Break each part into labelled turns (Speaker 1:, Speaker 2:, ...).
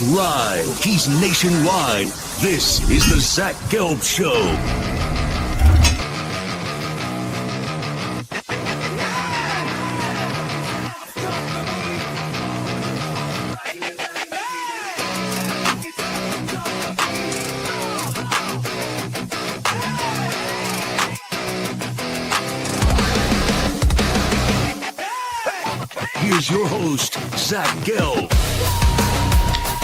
Speaker 1: He's live. He's nationwide. This is the Zach Gelb Show. Here's your host, Zach Gelb.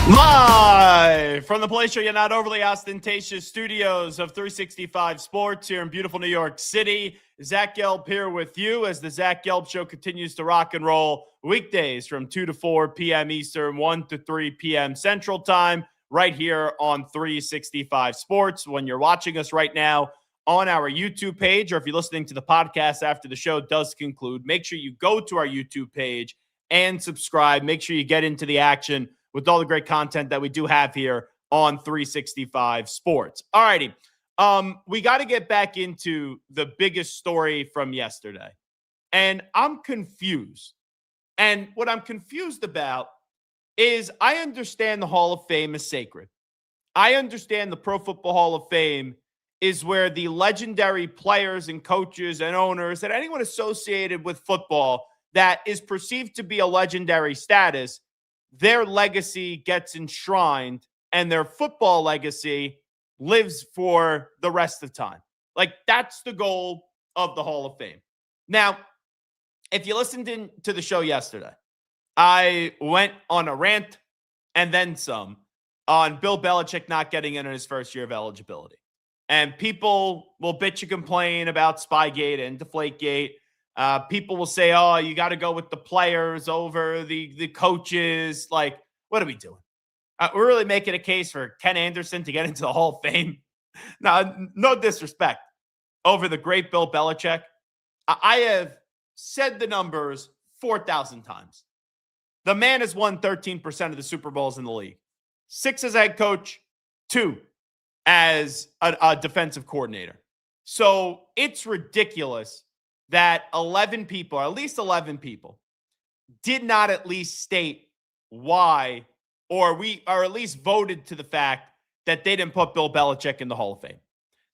Speaker 2: Live from the place you're not overly ostentatious studios of 365 Sports here in beautiful New York City. Zach Gelb here with you as the Zach Gelb Show continues to rock and roll weekdays from 2 to 4 p.m. Eastern, 1 to 3 p.m. Central Time, right here on 365 Sports. When you're watching us right now on our YouTube page, or if you're listening to the podcast after the show does conclude, make sure you go to our YouTube page and subscribe. Make sure you get into the action with all the great content that we do have here on 365 Sports. All righty. We got to get back into the biggest story from yesterday. And I'm confused. And what I'm confused about is I understand the Hall of Fame is sacred. I understand the Pro Football Hall of Fame is where the legendary players and coaches and owners and anyone associated with football that is perceived to be a legendary status, their legacy gets enshrined and their football legacy lives for the rest of time. Like, that's the goal of the Hall of Fame. Now, if you listened to the show yesterday, I went on a rant and then some on Bill Belichick not getting in on his first year of eligibility. And people will bitch and complain about Spygate and Deflategate. People will say, oh, you got to go with the players over the coaches. Like, what are we doing? We're really making a case for Ken Anderson to get into the Hall of Fame. Now, no disrespect over the great Bill Belichick. I have said the numbers 4,000 times. The man has won 13% of the Super Bowls in the league. 6 as head coach, 2 as a defensive coordinator. So it's ridiculous that 11 people, or at least 11 people, did not at least state why, or at least voted to the fact that they didn't put Bill Belichick in the Hall of Fame.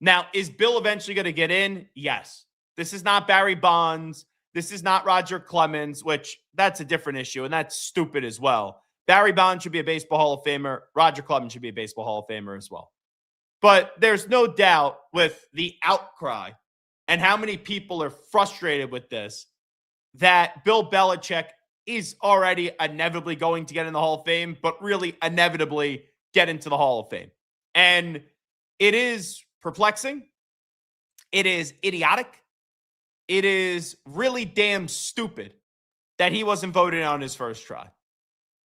Speaker 2: Now, is Bill eventually going to get in? Yes. This is not Barry Bonds. This is not Roger Clemens, which that's a different issue, and that's stupid as well. Barry Bonds should be a Baseball Hall of Famer. Roger Clemens should be a Baseball Hall of Famer as well. But there's no doubt with the outcry and how many people are frustrated with this, that Bill Belichick is already inevitably going to get in the Hall of Fame, but really inevitably get into the Hall of Fame. And it is perplexing. It is idiotic. It is really damn stupid that he wasn't voted on his first try.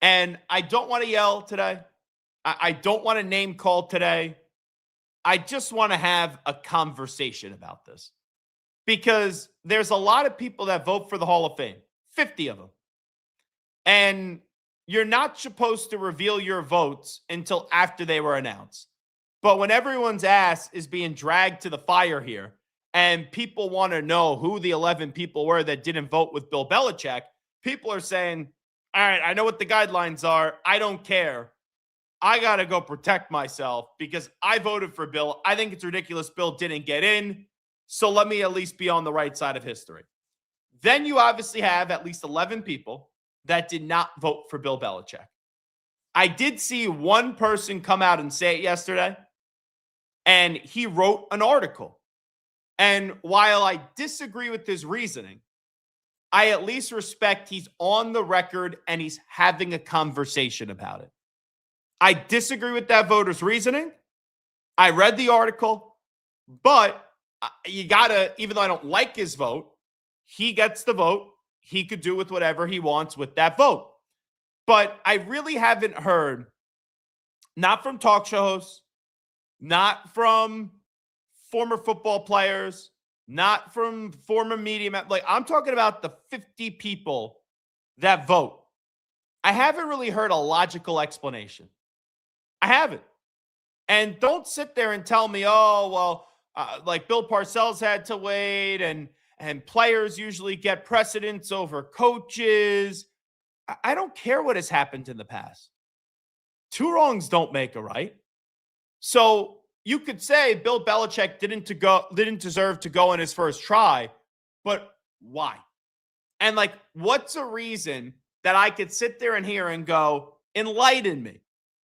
Speaker 2: And I don't want to yell today. I don't want to name call today. I just want to have a conversation about this. Because there's a lot of people that vote for the Hall of Fame, 50 of them. And you're not supposed to reveal your votes until after they were announced. But when everyone's ass is being dragged to the fire here, and people want to know who the 11 people were that didn't vote with Bill Belichick, people are saying, all right, I know what the guidelines are. I don't care. I got to go protect myself because I voted for Bill. I think it's ridiculous Bill didn't get in. So let me at least be on the right side of history. Then you obviously have at least 11 people that did not vote for Bill Belichick. I did see one person come out and say it yesterday, and he wrote an article. And while I disagree with his reasoning, I at least respect he's on the record and he's having a conversation about it. I disagree with that voter's reasoning. I read the article, but you gotta, even though I don't like his vote, he gets the vote. He could do with whatever he wants with that vote. But I really haven't heard, not from talk show hosts, not from former football players, not from former media. Like, I'm talking about the 50 people that vote. I haven't really heard a logical explanation. I haven't. And don't sit there and tell me, oh, well, like Bill Parcells had to wait and players usually get precedence over coaches. I don't care what has happened in the past. Two wrongs don't make a right. So you could say Bill Belichick didn't deserve to go in his first try, but why? And like, what's a reason that I could sit there and hear and go, enlighten me?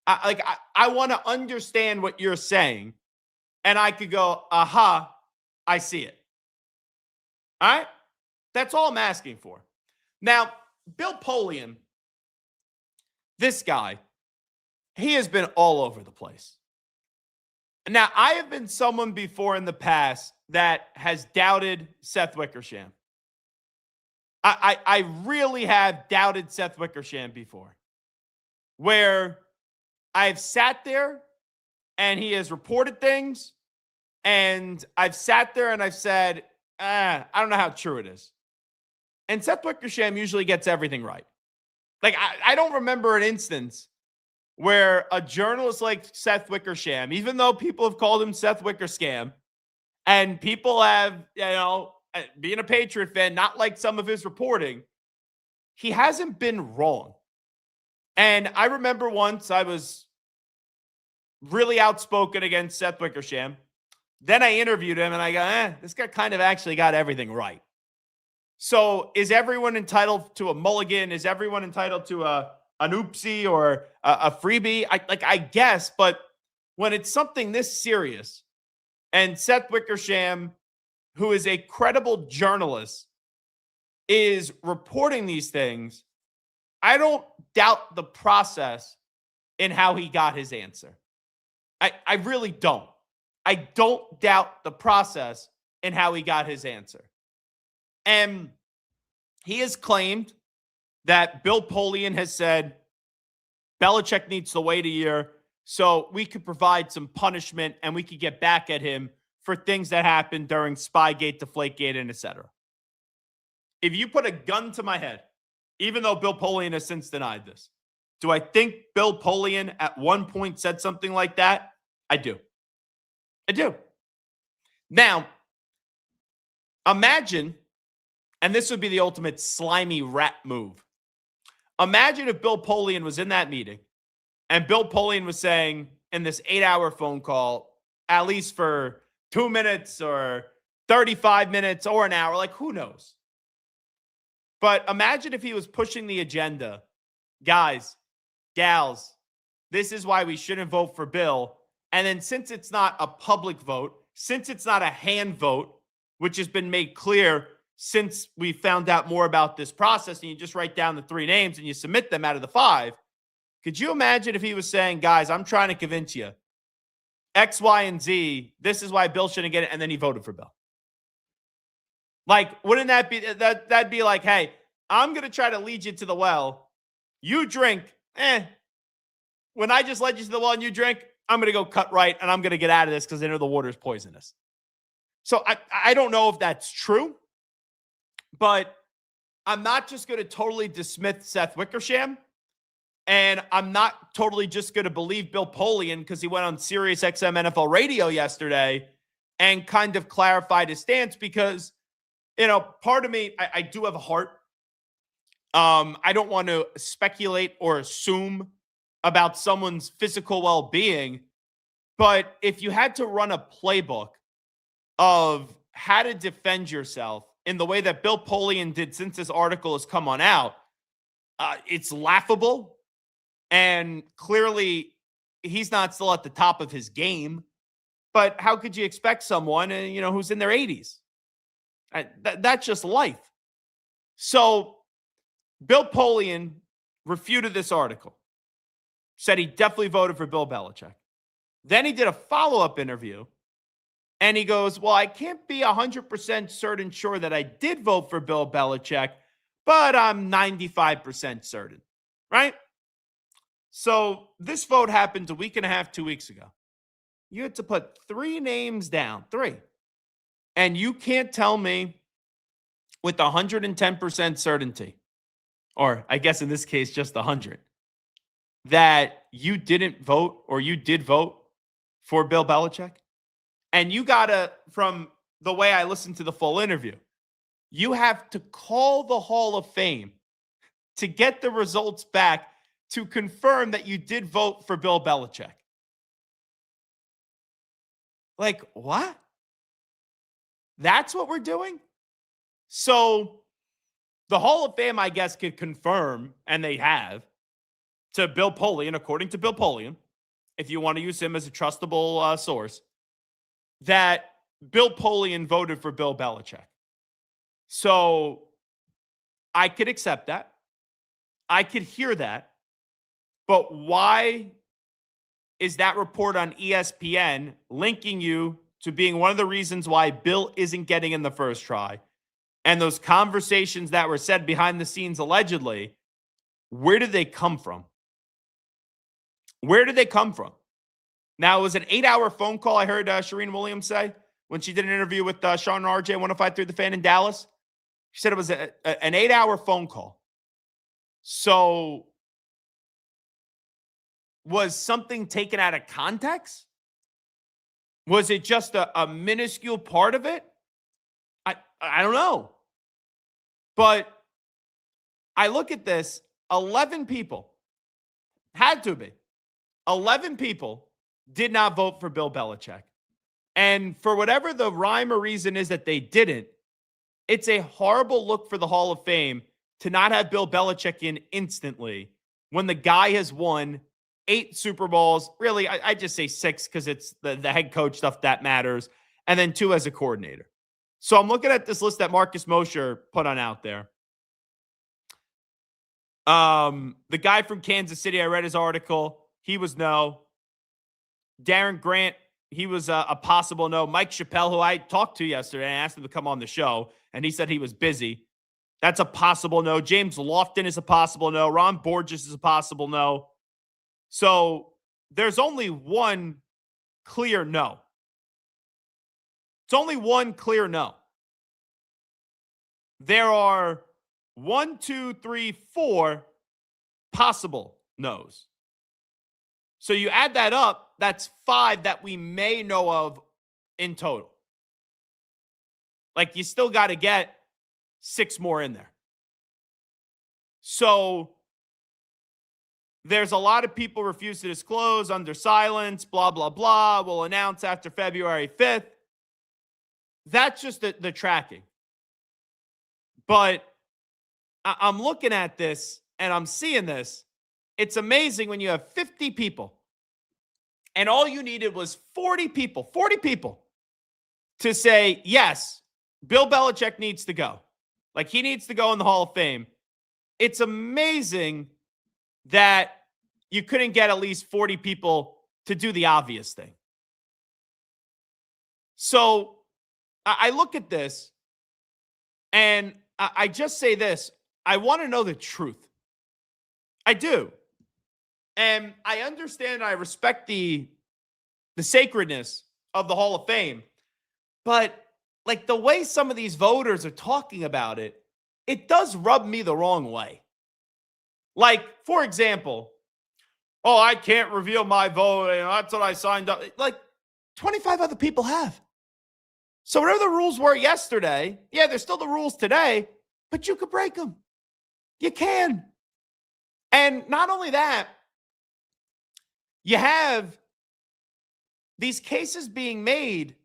Speaker 2: I want to understand what you're saying. And I could go, aha, I see it. All right? That's all I'm asking for. Now, Bill Polian, this guy, he has been all over the place. Now, I have been someone before in the past that has doubted Seth Wickersham. I really have doubted Seth Wickersham before, where I've sat there and he has reported things, and I've sat there and I've said, I don't know how true it is. And Seth Wickersham usually gets everything right. Like, I don't remember an instance where a journalist like Seth Wickersham, even though people have called him Seth Wickerscam, and people have, being a Patriot fan, not like some of his reporting, he hasn't been wrong. And I remember once I was really outspoken against Seth Wickersham. Then I interviewed him and I go, this guy kind of actually got everything right. So is everyone entitled to a mulligan? Is everyone entitled to an oopsie or a freebie? I guess, but when it's something this serious and Seth Wickersham, who is a credible journalist, is reporting these things, I don't doubt the process in how he got his answer. I really don't. I don't doubt the process in how he got his answer. And he has claimed that Bill Polian has said Belichick needs to wait a year so we could provide some punishment and we could get back at him for things that happened during Spygate, Deflategate, and etc. If you put a gun to my head, even though Bill Polian has since denied this, do I think Bill Polian at one point said something like that? I do. I do. Now, imagine, and this would be the ultimate slimy rat move. Imagine if Bill Polian was in that meeting and Bill Polian was saying in this 8-hour phone call, at least for 2 minutes or 35 minutes or an hour, like who knows? But imagine if he was pushing the agenda. Guys, gals, this is why we shouldn't vote for Bill. And then since it's not a public vote, since it's not a hand vote, which has been made clear since we found out more about this process, and you just write down the 3 names and you submit them out of the 5, could you imagine if he was saying, guys, I'm trying to convince you X, Y, and Z, this is why Bill shouldn't get it, and then he voted for Bill? Like, wouldn't that be, that'd be like, hey, I'm going to try to lead you to the well. You drink, when I just led you to the well and you drink, I'm going to go cut right and I'm going to get out of this because I know the water is poisonous. So I don't know if that's true, but I'm not just going to totally dismiss Seth Wickersham, and I'm not totally just going to believe Bill Polian because he went on Sirius XM NFL radio yesterday and kind of clarified his stance because, part of me, I do have a heart. I don't want to speculate or assume about someone's physical well-being, but if you had to run a playbook of how to defend yourself in the way that Bill Polian did since this article has come on out, it's laughable, and clearly he's not still at the top of his game, but how could you expect someone, who's in their 80s? That's just life. So Bill Polian refuted this article, said he definitely voted for Bill Belichick. Then he did a follow-up interview, and he goes, well, I can't be 100% sure that I did vote for Bill Belichick, but I'm 95% certain, right? So this vote happened a week and a half, 2 weeks ago. You had to put 3 names down, 3. And you can't tell me with 110% certainty, or I guess in this case, just 100, that you didn't vote or you did vote for Bill Belichick. And you gotta, from the way I listened to the full interview, you have to call the Hall of Fame to get the results back to confirm that you did vote for Bill Belichick. Like, what? That's what we're doing? So the Hall of Fame, I guess, could confirm, and they have, to Bill Polian, according to Bill Polian, if you want to use him as a trustable source, that Bill Polian voted for Bill Belichick. So I could accept that. I could hear that. But why is that report on ESPN linking you to being one of the reasons why Bill isn't getting in the first try? And those conversations that were said behind the scenes allegedly, where did they come from? Where did they come from? Now, it was an 8-hour phone call, I heard Shireen Williams say, when she did an interview with Sean and RJ 105.3 The Fan in Dallas. She said it was an 8-hour phone call. So was something taken out of context? Was it just a minuscule part of it? I don't know. But I look at this, 11 people, had to be, 11 people did not vote for Bill Belichick. And for whatever the rhyme or reason is that they didn't, it's a horrible look for the Hall of Fame to not have Bill Belichick in instantly when the guy has won 8 Super Bowls. Really, I just say 6 because it's the head coach stuff that matters, and then 2 as a coordinator. So I'm looking at this list that Marcus Mosher put on out there. The guy from Kansas City, I read his article. He was no. Darren Grant, he was a possible no. Mike Chappelle, who I talked to yesterday, and asked him to come on the show, and he said he was busy. That's a possible no. James Lofton is a possible no. Ron Borges is a possible no. So there's only one clear no. It's only one clear no. There are 1, 2, 3, 4 possible no's. So you add that up, that's 5 that we may know of in total. Like, you still got to get 6 more in there. So there's a lot of people refuse to disclose under silence, blah, blah, blah. We'll announce after February 5th. That's just the tracking. But I'm looking at this and I'm seeing this. It's amazing when you have 50 people and all you needed was 40 people to say, yes, Bill Belichick needs to go. Like, he needs to go in the Hall of Fame. It's amazing that you couldn't get at least 40 people to do the obvious thing. So I look at this and I just say this. I want to know the truth. I do. And I understand, I respect the sacredness of the Hall of Fame. But like, the way some of these voters are talking about it, it does rub me the wrong way. Like, for example, oh, I can't reveal my vote. You know, that's what I signed up. Like, 25 other people have. So whatever the rules were yesterday, yeah, there's still the rules today, but you could break them. You can. And not only that, you have these cases being made,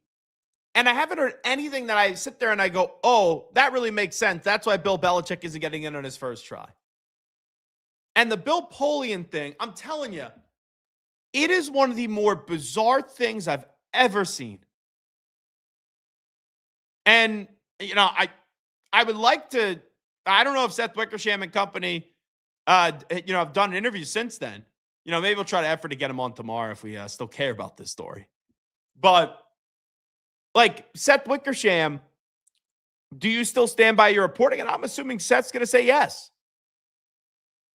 Speaker 2: and I haven't heard anything that I sit there and I go, oh, that really makes sense. That's why Bill Belichick isn't getting in on his first try. And the Bill Polian thing, I'm telling you, it is one of the more bizarre things I've ever seen. And, you know, I would like to, I don't know if Seth Wickersham and company, have done an interview since then. You know, maybe we'll try to effort to get him on tomorrow if we still care about this story. But, like, Seth Wickersham, do you still stand by your reporting? And I'm assuming Seth's going to say yes.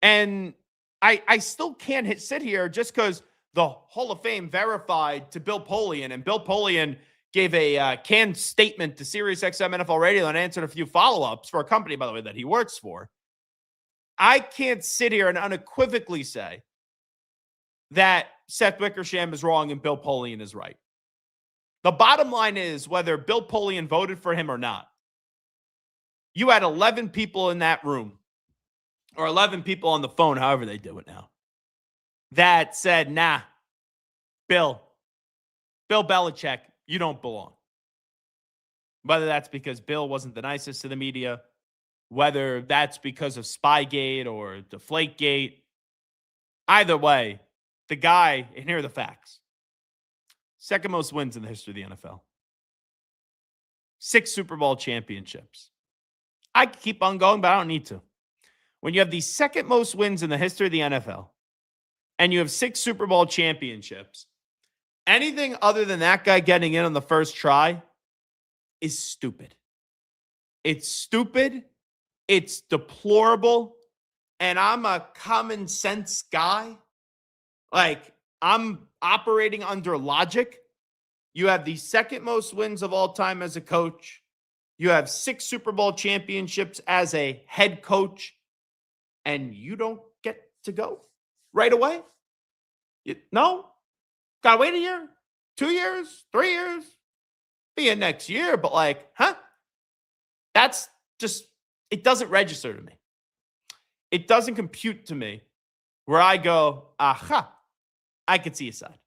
Speaker 2: And I still can't sit here just because the Hall of Fame verified to Bill Polian, and Bill Polian gave a canned statement to SiriusXM NFL Radio and answered a few follow-ups for a company, by the way, that he works for. I can't sit here and unequivocally say that Seth Wickersham is wrong and Bill Polian is right. The bottom line is, whether Bill Polian voted for him or not, you had 11 people in that room, or 11 people on the phone, however they do it now. that said, nah, Bill Belichick, you don't belong. Whether that's because Bill wasn't the nicest to the media, whether that's because of Spygate or Deflategate, either way, the guy, and here are the facts. Second most wins in the history of the NFL. 6 Super Bowl championships. I could keep on going, but I don't need to. When you have the second most wins in the history of the NFL, and you have 6 Super Bowl championships, anything other than that guy getting in on the first try is stupid. It's stupid. It's deplorable. And I'm a common sense guy. Like, I'm operating under logic. You have the second most wins of all time as a coach. You have 6 Super Bowl championships as a head coach. And you don't get to go right away? No? Gotta wait a year? 2 years? 3 years? Be in next year, but like, huh? That's just, it doesn't register to me. It doesn't compute to me where I go, aha, I could see a side.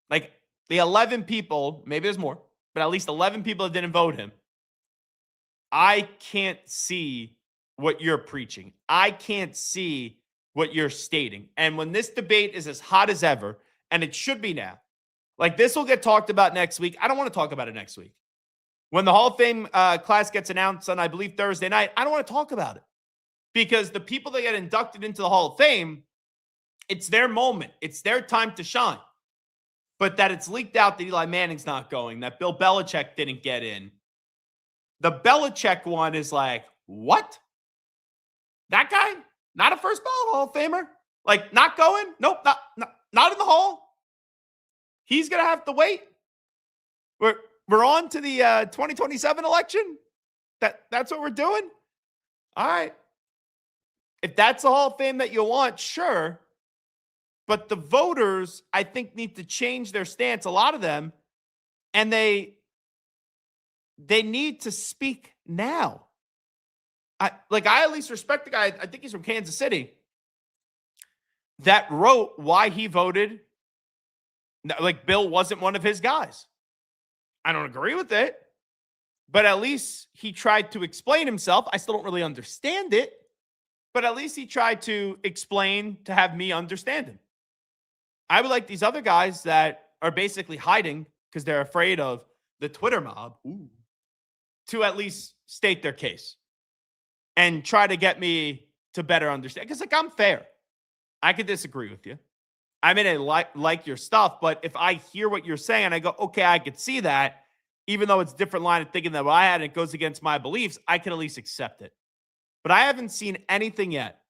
Speaker 2: Like the 11 people, maybe there's more, but at least 11 people that didn't vote him. I can't see what you're preaching. I can't see what you're stating. And when this debate is as hot as ever, and it should be now, like this will get talked about next week. I don't want to talk about it next week. When the Hall of Fame class gets announced on, I believe, Thursday night, I don't want to talk about it. Because the people that get inducted into the Hall of Fame, it's their moment. It's their time to shine. But that it's leaked out that Eli Manning's not going, that Bill Belichick didn't get in. The Belichick one is like, what? That guy? Not a first ballot Hall of Famer? Like, not going? Nope, not in the Hall. He's going to have to wait. We're on to the 2027 election? That's what we're doing? All right. If that's the Hall of Fame that you want, sure. But the voters, I think, need to change their stance, a lot of them, and they need to speak now. I at least respect the guy, I think he's from Kansas City, that wrote why he voted like Bill wasn't one of his guys. I don't agree with it, but at least he tried to explain himself. I still don't really understand it, but at least he tried to explain to have me understand him. I would like these other guys that are basically hiding because they're afraid of the Twitter mob to at least state their case and try to get me to better understand. Because, like, I'm fair. I could disagree with you. I mean, I like your stuff, but if I hear what you're saying and I go, okay, I could see that, even though it's a different line of thinking than what I had and it goes against my beliefs, I can at least accept it. But I haven't seen anything yet.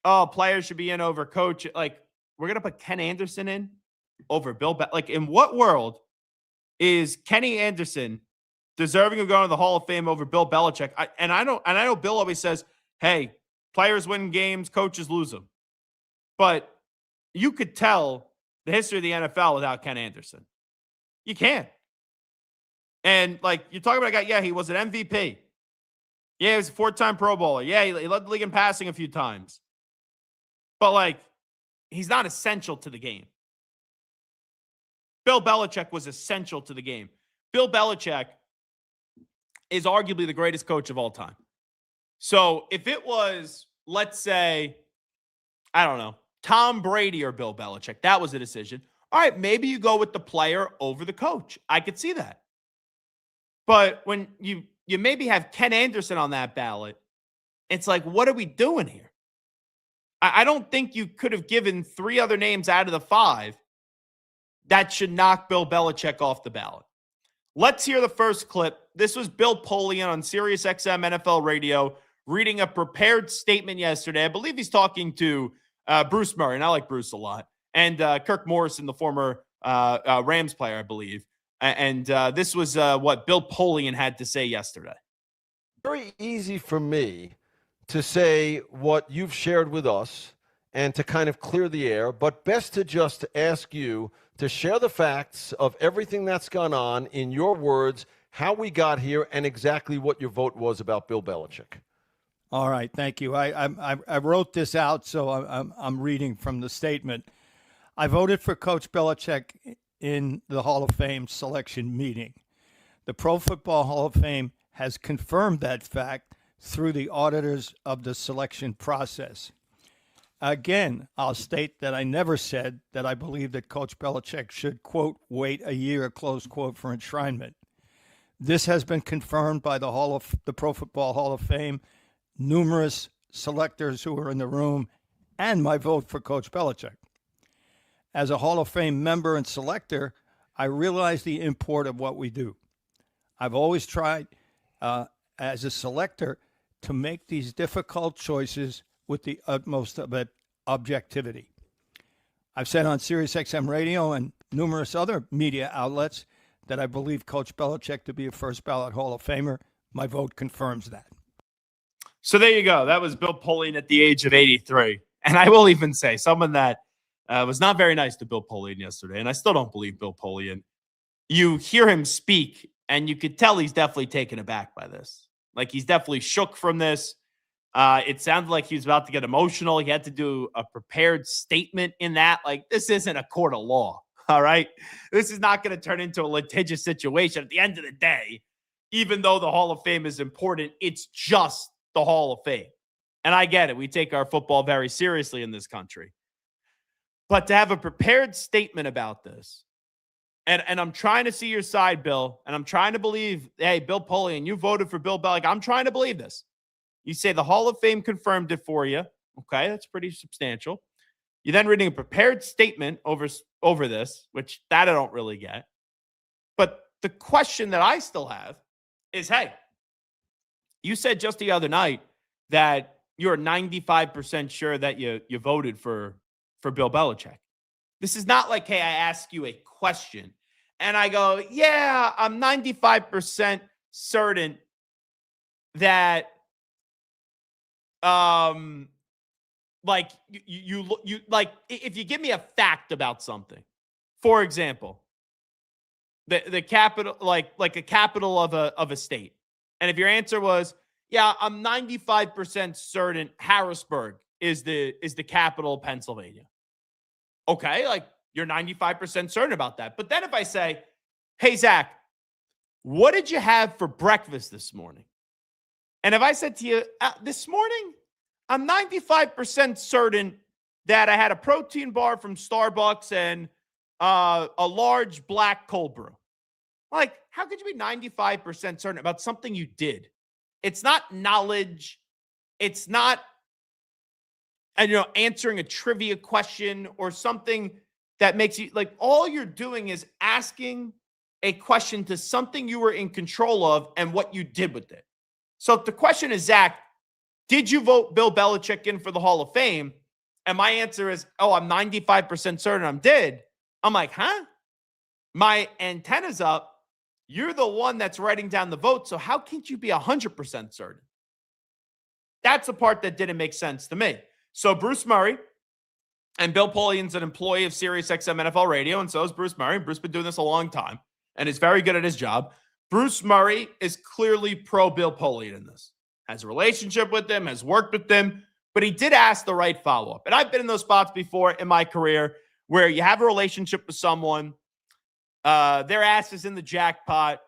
Speaker 2: Oh, players should be in over coach. Like, we're going to put Ken Anderson in over Bill. Like, in what world is Kenny Anderson deserving of going to the Hall of Fame over Bill Belichick? I know Bill always says, hey, players win games, coaches lose them. But you could tell the history of the NFL without Ken Anderson. You can't. And, like, you're talking about a guy, yeah, he was an MVP. Yeah, he was a 4-time Pro Bowler. Yeah, he led the league in passing a few times. But, like, he's not essential to the game. Bill Belichick was essential to the game. Bill Belichick is arguably the greatest coach of all time. So if it was, let's say, I don't know, Tom Brady or Bill Belichick, that was a decision. All right, maybe you go with the player over the coach. I could see that. But when you maybe have Ken Anderson on that ballot, it's like, what are we doing here? I don't think you could have given 3 other names out of the 5 that should knock Bill Belichick off the ballot. Let's hear the first clip. This was Bill Polian on Sirius XM NFL Radio reading a prepared statement yesterday. I believe he's talking to Bruce Murray, and I like Bruce a lot, and Kirk Morrison, the former Rams player, I believe. And this was what Bill Polian had to say yesterday.
Speaker 3: Very easy for me to say what you've shared with us and to kind of clear the air, but best to just ask you to share the facts of everything that's gone on in your words, how we got here, and exactly what your vote was about Bill Belichick.
Speaker 4: All right, thank you. I wrote this out, so I'm reading from the statement. I voted for Coach Belichick in the Hall of Fame selection meeting. The Pro Football Hall of Fame has confirmed that fact through the auditors of the selection process. Again, I'll state that I never said that I believe that Coach Belichick should, quote, wait a year, close quote, for enshrinement. This has been confirmed by the Pro Football Hall of Fame, numerous selectors who were in the room, and my vote for Coach Belichick. As a Hall of Fame member and selector, I realize the import of what we do. I've always tried, as a selector, to make these difficult choices with the utmost of objectivity. I've said on SiriusXM Radio and numerous other media outlets that I believe Coach Belichick to be a first ballot Hall of Famer. My vote confirms that.
Speaker 2: So there you go. That was Bill Polian at the age of 83. And I will even say someone that was not very nice to Bill Polian yesterday, and I still don't believe Bill Polian. You hear him speak, and you could tell he's definitely taken aback by this. Like, he's definitely shook from this. It sounded like he was about to get emotional. He had to do a prepared statement in that. Like, this isn't a court of law, all right? This is not going to turn into a litigious situation. At the end of the day, even though the Hall of Fame is important, it's just the Hall of Fame. And I get it. We take our football very seriously in this country. But to have a prepared statement about this, and I'm trying to see your side, Bill, and I'm trying to believe, hey, Bill Polian, you voted for Bill Belichick. I'm trying to believe this. You say the Hall of Fame confirmed it for you. Okay, that's pretty substantial. You're then reading a prepared statement over this, which that I don't really get. But the question that I still have is, hey, you said just the other night that you're 95% sure that you voted for Bill Belichick. This is not like, hey, I ask you a question and I go, yeah, I'm 95% certain that like you like, if you give me a fact about something, for example, the capital, like a capital of a state, and if your answer was, yeah, I'm 95% certain Harrisburg is the capital of Pennsylvania. Okay, like, you're 95% certain about that. But then if I say, hey, Zach, what did you have for breakfast this morning? And if I said to you, this morning, I'm 95% certain that I had a protein bar from Starbucks and a large black cold brew. Like, how could you be 95% certain about something you did? It's not knowledge. It's not, answering a trivia question or something that makes you, like, all you're doing is asking a question to something you were in control of and what you did with it. So if the question is, Zach, did you vote Bill Belichick in for the Hall of Fame? And my answer is, oh, I'm 95% certain I did. I'm like, huh? My antenna's up. You're the one that's writing down the vote. So how can't you be 100% certain? That's the part that didn't make sense to me. So Bruce Murray, and Bill Polian's an employee of SiriusXM NFL Radio, and so is Bruce Murray. Bruce has been doing this a long time and is very good at his job. Bruce Murray is clearly pro Bill Polian in this. Has a relationship with him, has worked with him, but he did ask the right follow-up. And I've been in those spots before in my career where you have a relationship with someone, their ass is in the jackpot,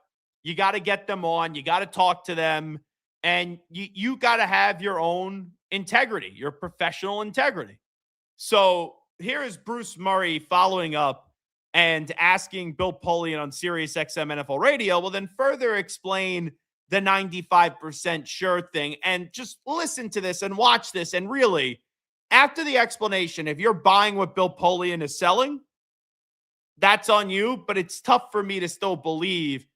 Speaker 2: you got to get them on, you got to talk to them, and you got to have your own integrity, your professional integrity. So here is Bruce Murray following up and asking Bill Polian on SiriusXM NFL Radio, will then further explain the 95% sure thing. And just listen to this and watch this. And really, after the explanation, if you're buying what Bill Polian is selling, that's on you. But it's tough for me to still believe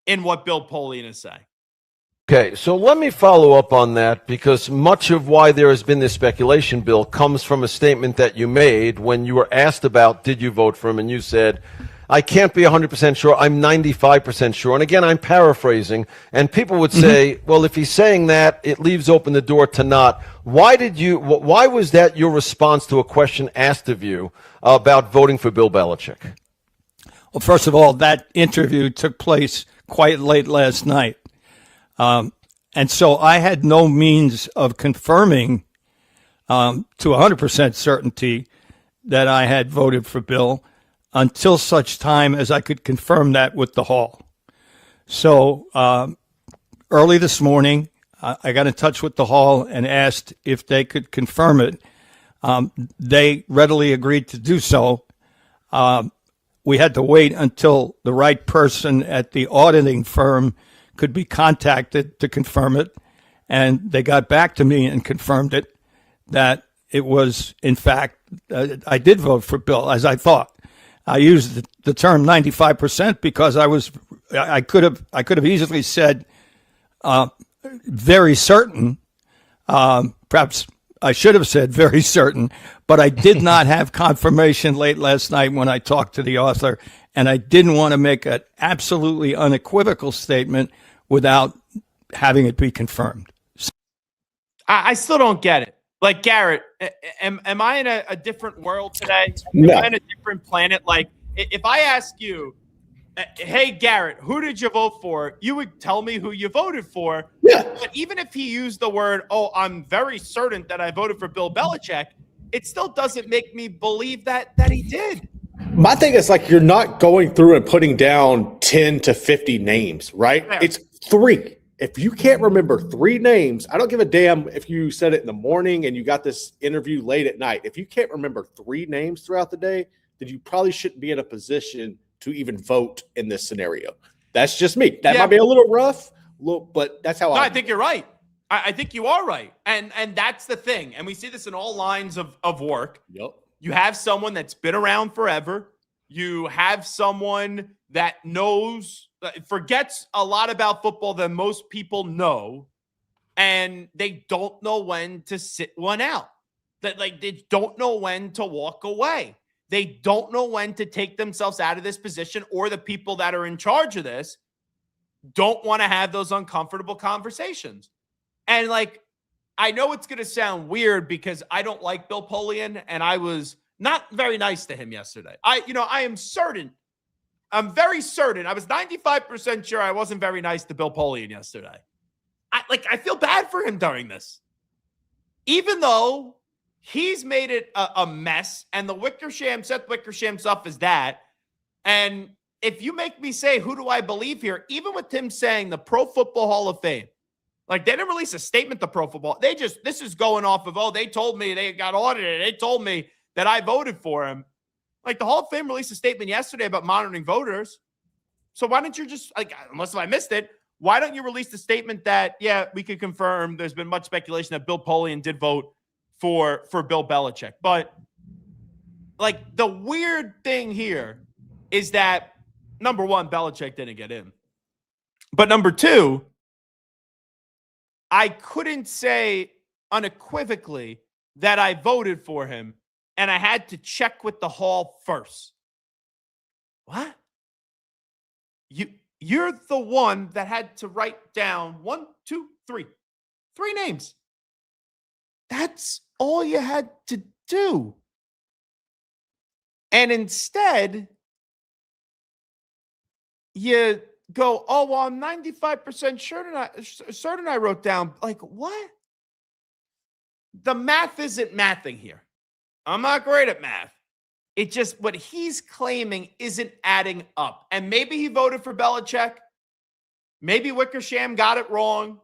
Speaker 2: in what Bill Polian is saying.
Speaker 3: Okay, so let me follow up on that, because much of why there has been this speculation, Bill, comes from a statement that you made when you were asked about, did you vote for him? And you said, I can't be 100% sure. I'm 95% sure. And again, I'm paraphrasing. And people would say, well, if he's saying that, it leaves open the door to not. Why was that your response to a question asked of you about voting for Bill Belichick?
Speaker 4: Well, first of all, that interview took place quite late last night. And so I had no means of confirming to 100% certainty that I had voted for Bill until such time as I could confirm that with the Hall. So early this morning, I got in touch with the Hall and asked if they could confirm it. They readily agreed to do so. We had to wait until the right person at the auditing firm could be contacted to confirm it. And they got back to me and confirmed it, that it was, in fact, I did vote for Bill, as I thought. I used the term 95% because I could have easily said very certain. Perhaps I should have said very certain, but I did not have confirmation late last night when I talked to the author, and I didn't want to make an absolutely unequivocal statement without having it be confirmed.
Speaker 2: I still don't get it. Like, Garrett, am I in a different world today?
Speaker 5: No.
Speaker 2: Am I in a different planet? Like, if I ask you, hey, Garrett, who did you vote for? You would tell me who you voted for.
Speaker 5: Yeah.
Speaker 2: But even if he used the word, oh, I'm very certain that I voted for Bill Belichick, it still doesn't make me believe that he did.
Speaker 5: My thing is, like, you're not going through and putting down 10 to 50 names, right?
Speaker 2: Fair.
Speaker 5: It's 3. If you can't remember 3 names, I don't give a damn if you said it in the morning and you got this interview late at night. If you can't remember 3 names throughout the day, then you probably shouldn't be in a position to even vote in this scenario. That's just me. That might be a little rough, but that's how
Speaker 2: I think you're right. I think you are right. And that's the thing. And we see this in all lines of work.
Speaker 5: Yep.
Speaker 2: You have someone that's been around forever. You have someone that forgets a lot about football than most people know, and they don't know when to sit one out. They don't know when to walk away. They don't know when to take themselves out of this position, or the people that are in charge of this don't want to have those uncomfortable conversations. And I know it's going to sound weird because I don't like Bill Polian, and I was not very nice to him yesterday. I'm very certain. I was 95% sure I wasn't very nice to Bill Polian yesterday. I feel bad for him during this. Even though he's made it a mess, and Seth Wickersham stuff is that. And if you make me say, who do I believe here? Even with him saying the Pro Football Hall of Fame, they didn't release a statement to Pro Football. This is going off of, they told me they got audited. They told me that I voted for him. The Hall of Fame released a statement yesterday about monitoring voters. So why don't you just, unless I missed it, why don't you release the statement that, yeah, we could confirm there's been much speculation that Bill Polian did vote for Bill Belichick. But the weird thing here is that, number one, Belichick didn't get in. But number two, I couldn't say unequivocally that I voted for him, and I had to check with the Hall first. What? You're the one that had to write down 1, 2, 3 names. That's all you had to do. And instead, you go, oh, well, I'm 95% certain I wrote down. What? The math isn't mathing here. I'm not great at math. It just, what he's claiming isn't adding up. And maybe he voted for Belichick. Maybe Wickersham got it wrong.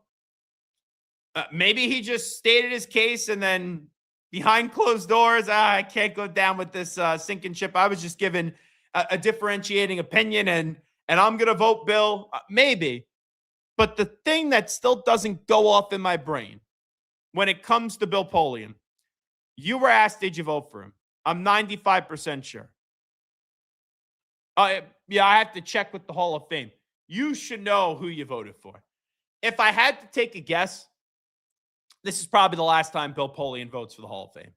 Speaker 2: Maybe he just stated his case and then behind closed doors, I can't go down with this sinking ship. I was just given a differentiating opinion and I'm going to vote Bill. Maybe. But the thing that still doesn't go off in my brain when it comes to Bill Polian, you were asked, did you vote for him? I'm 95% sure. Yeah, I have to check with the Hall of Fame. You should know who you voted for. If I had to take a guess, this is probably the last time Bill Polian votes for the Hall of Fame.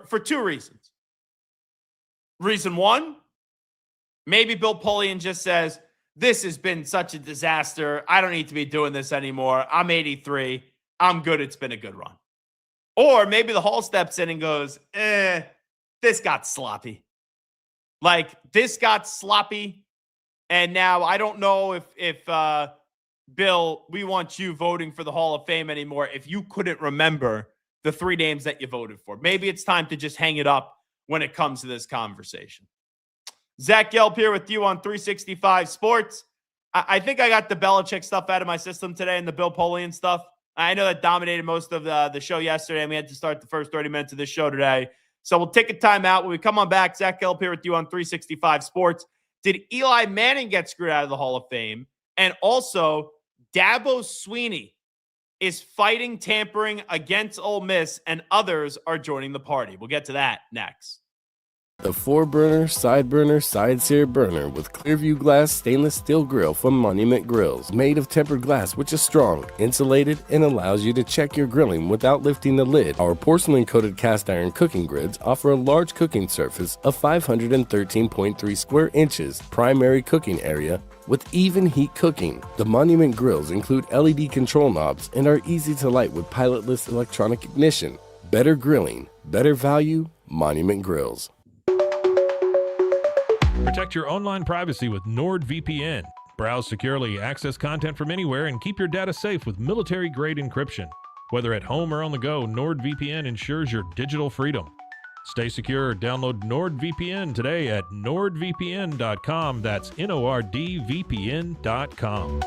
Speaker 2: For 2 reasons. Reason 1, maybe Bill Polian just says, this has been such a disaster. I don't need to be doing this anymore. I'm 83. I'm good. It's been a good run. Or maybe the Hall steps in and goes, this got sloppy. This got sloppy. And now I don't know if Bill, we want you voting for the Hall of Fame anymore if you couldn't remember the 3 names that you voted for. Maybe it's time to just hang it up when it comes to this conversation. Zach Gelb here with you on 365 Sports. I think I got the Belichick stuff out of my system today and the Bill Polian stuff. I know that dominated most of the show yesterday, and we had to start the first 30 minutes of this show today. So we'll take a timeout. When we come on back, Zach Gelb here with you on 365 Sports. Did Eli Manning get screwed out of the Hall of Fame? And also, Dabo Swinney is fighting tampering against Ole Miss, and others are joining the party. We'll get to that next.
Speaker 6: The 4-burner, side sear burner with Clearview Glass stainless steel grill from Monument Grills. Made of tempered glass, which is strong, insulated, and allows you to check your grilling without lifting the lid. Our porcelain-coated cast iron cooking grids offer a large cooking surface of 513.3 square inches, primary cooking area, with even heat cooking. The Monument Grills include LED control knobs and are easy to light with pilotless electronic ignition. Better grilling, better value, Monument Grills.
Speaker 7: Protect your online privacy with NordVPN. Browse securely, access content from anywhere, and keep your data safe with military-grade encryption. Whether at home or on the go, NordVPN ensures your digital freedom. Stay secure. Download NordVPN today at nordvpn.com. That's NORDVPN.com.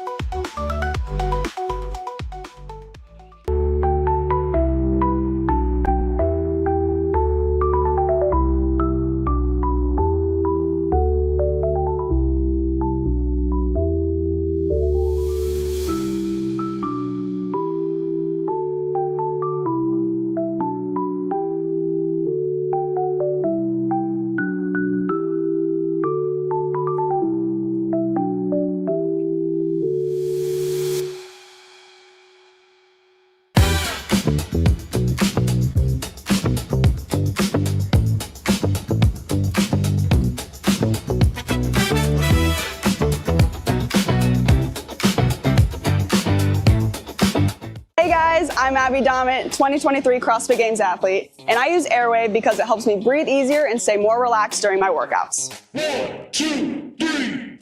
Speaker 8: I'm Abby Dommett, 2023 CrossFit Games athlete, and I use Airwave because it helps me breathe easier and stay more relaxed during my workouts.
Speaker 1: 1, 2, 3,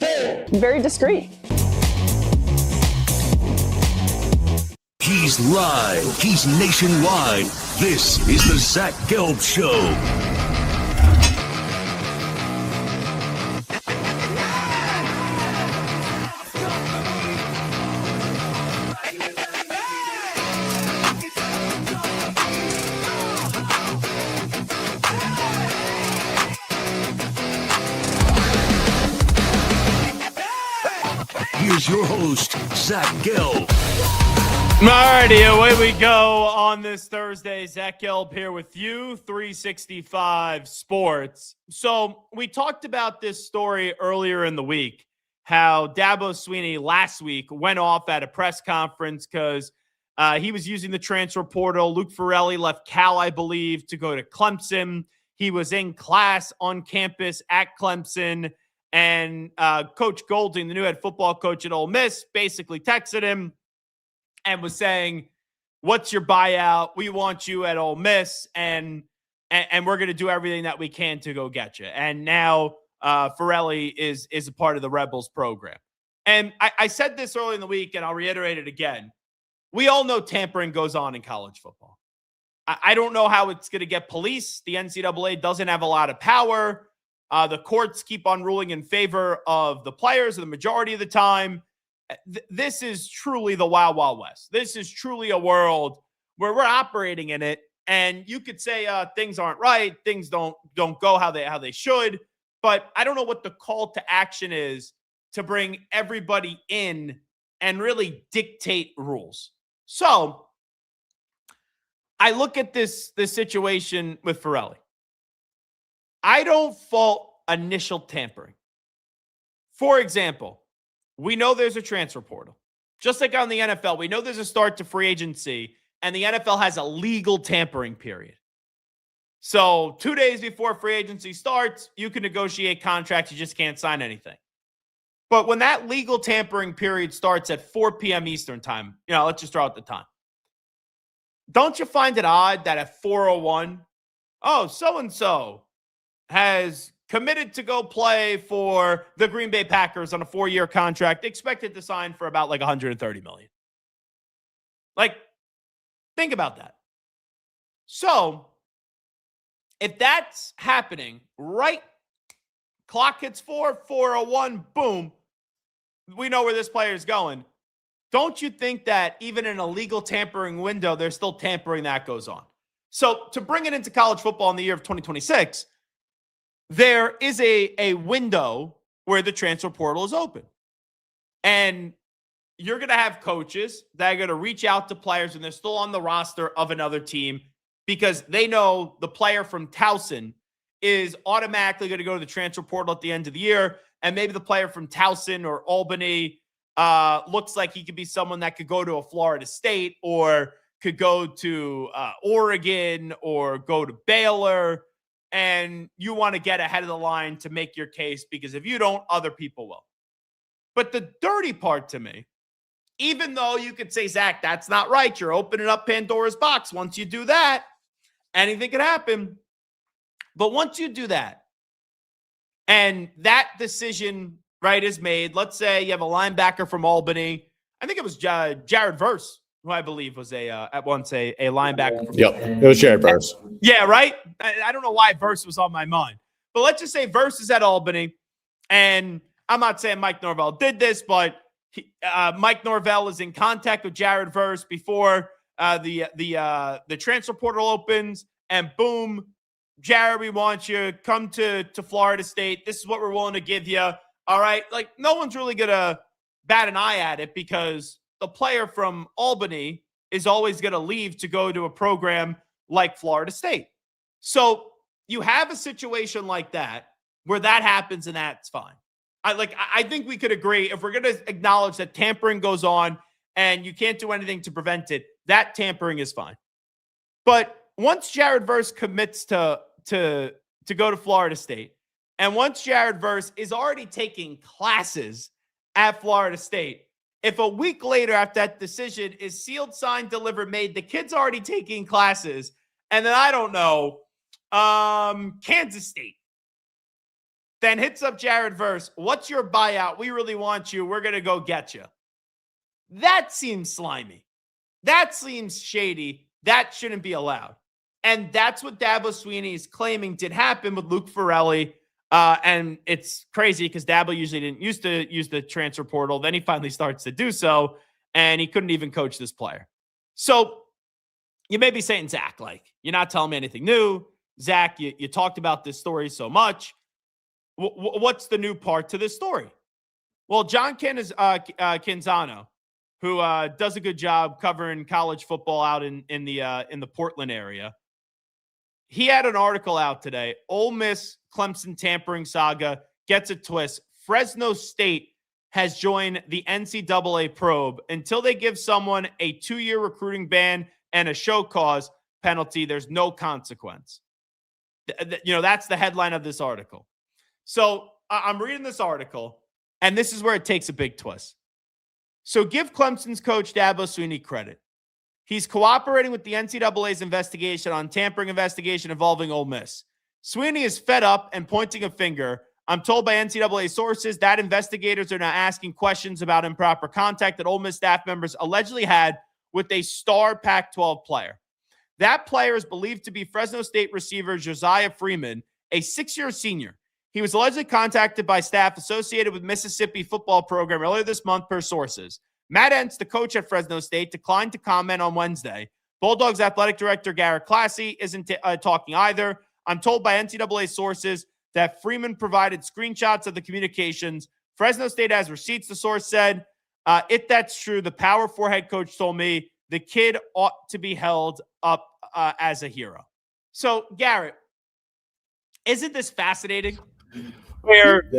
Speaker 1: 4.
Speaker 8: Very discreet.
Speaker 1: He's live. He's nationwide. This is the Zach Gelb Show. Here's your host, Zach Gelb.
Speaker 2: Alrighty, away we go on this Thursday. Zach Gelb here with you, 365 Sports. So we talked about this story earlier in the week, how Dabo Swinney last week went off at a press conference because he was using the transfer portal. Luke Farrelly left Cal, I believe, to go to Clemson. He was in class on campus at Clemson. And Coach Golding, the new head football coach at Ole Miss, basically texted him and was saying, "What's your buyout? We want you at Ole Miss, and we're going to do everything that we can to go get you." And now Farrelly is a part of the Rebels program. And I said this early in the week, and I'll reiterate it again. We all know tampering goes on in college football. I don't know how it's going to get policed. The NCAA doesn't have a lot of power. The courts keep on ruling in favor of the players the majority of the time. This is truly the Wild Wild West. This is truly a world where we're operating in it, and you could say things aren't right, things don't go how they should, but I don't know what the call to action is to bring everybody in and really dictate rules. So I look at this situation with Farrelly. I don't fault initial tampering. For example, we know there's a transfer portal. Just like on the NFL, we know there's a start to free agency, and the NFL has a legal tampering period. So 2 days before free agency starts, you can negotiate contracts. You just can't sign anything. But when that legal tampering period starts at 4 p.m. Eastern time, let's just throw out the time. Don't you find it odd that at 4:01, so-and-so has committed to go play for the Green Bay Packers on a 4-year contract, expected to sign for about like $130 million. Like, think about that. So If that's happening, right, clock hits 4:01, boom, we know where this player is going. Don't you think that even in a legal tampering window, there's still tampering that goes on? So to bring it into college football in the year of 2026, there is a window where the transfer portal is open. And you're going to have coaches that are going to reach out to players when they're still on the roster of another team because they know the player from Towson is automatically going to go to the transfer portal at the end of the year. And maybe the player from Towson or Albany looks like he could be someone that could go to a Florida State or could go to Oregon or go to Baylor. And you want to get ahead of the line to make your case because if you don't, other people will. But the dirty part to me, even though you could say, Zach, that's not right. You're opening up Pandora's box. Once you do that, anything could happen. But once you do that, and that decision, right, is made, let's say you have a linebacker from Albany. I think it was Jared Verse, who I believe was at once a linebacker.
Speaker 5: Yep, it was Jared Verse.
Speaker 2: Yeah, right? I don't know why Verse was on my mind. But let's just say Verse is at Albany, and I'm not saying Mike Norvell did this, but Mike Norvell is in contact with Jared Verse before the transfer portal opens, and boom, Jared, we want you. Come to Florida State. This is what we're willing to give you. All right? Like, no one's really going to bat an eye at it because the player from Albany is always going to leave to go to a program like Florida State. So you have a situation like that where that happens, and that's fine. I think we could agree if we're going to acknowledge that tampering goes on and you can't do anything to prevent it, that tampering is fine. But once Jared Verse commits to go to Florida State, and once Jared Verse is already taking classes at Florida State, if a week later after that decision is sealed, signed, delivered, made, the kid's already taking classes, and then I don't know, Kansas State, then hits up Jared Verse, what's your buyout? We really want you. We're going to go get you. That seems slimy. That seems shady. That shouldn't be allowed. And that's what Dabo Swinney is claiming did happen with Luke Farrelly. And it's crazy because Dabo usually didn't used to use the transfer portal. Then he finally starts to do so, and he couldn't even coach this player. So you may be saying, Zach, like, you're not telling me anything new. Zach, you talked about this story so much. What's the new part to this story? Well, John Canzano, who does a good job covering college football out in the Portland area, he had an article out today. Ole Miss Clemson tampering saga gets a twist. Fresno State has joined the NCAA probe. Until they give someone a 2-year recruiting ban and a show cause penalty, there's no consequence. That's the headline of this article. So I'm reading this article, and this is where it takes a big twist. So give Clemson's coach Dabo Swinney credit. He's cooperating with the NCAA's investigation on tampering investigation involving Ole Miss. Swinney is fed up and pointing a finger. I'm told by NCAA sources that investigators are now asking questions about improper contact that Ole Miss staff members allegedly had with a star Pac-12 player. That player is believed to be Fresno State receiver Josiah Freeman, a 6-year senior. He was allegedly contacted by staff associated with Mississippi football program earlier this month per sources. Matt Entz, the coach at Fresno State, declined to comment on Wednesday. Bulldogs athletic director Garrett Classy isn't talking either. I'm told by NCAA sources that Freeman provided screenshots of the communications. Fresno State has receipts, the source said. If that's true, the Power 4 head coach told me the kid ought to be held up as a hero. So, Garrett, isn't this fascinating? Where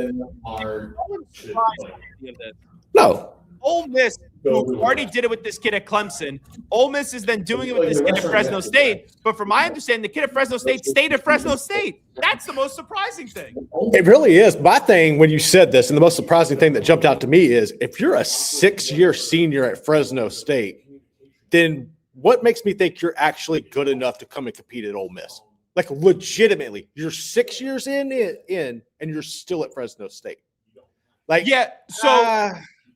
Speaker 5: no.
Speaker 2: Ole Miss, who already did it with this kid at Clemson, Ole Miss is then doing it with this kid at Fresno State. But from my understanding, the kid at Fresno State stayed at Fresno State. That's the most surprising thing.
Speaker 5: It really is. My thing when you said this, and the most surprising thing that jumped out to me is if you're a 6-year senior at Fresno State, then what makes me think you're actually good enough to come and compete at Ole Miss? Like legitimately, you're 6 years in and you're still at Fresno State. Like,
Speaker 2: yeah.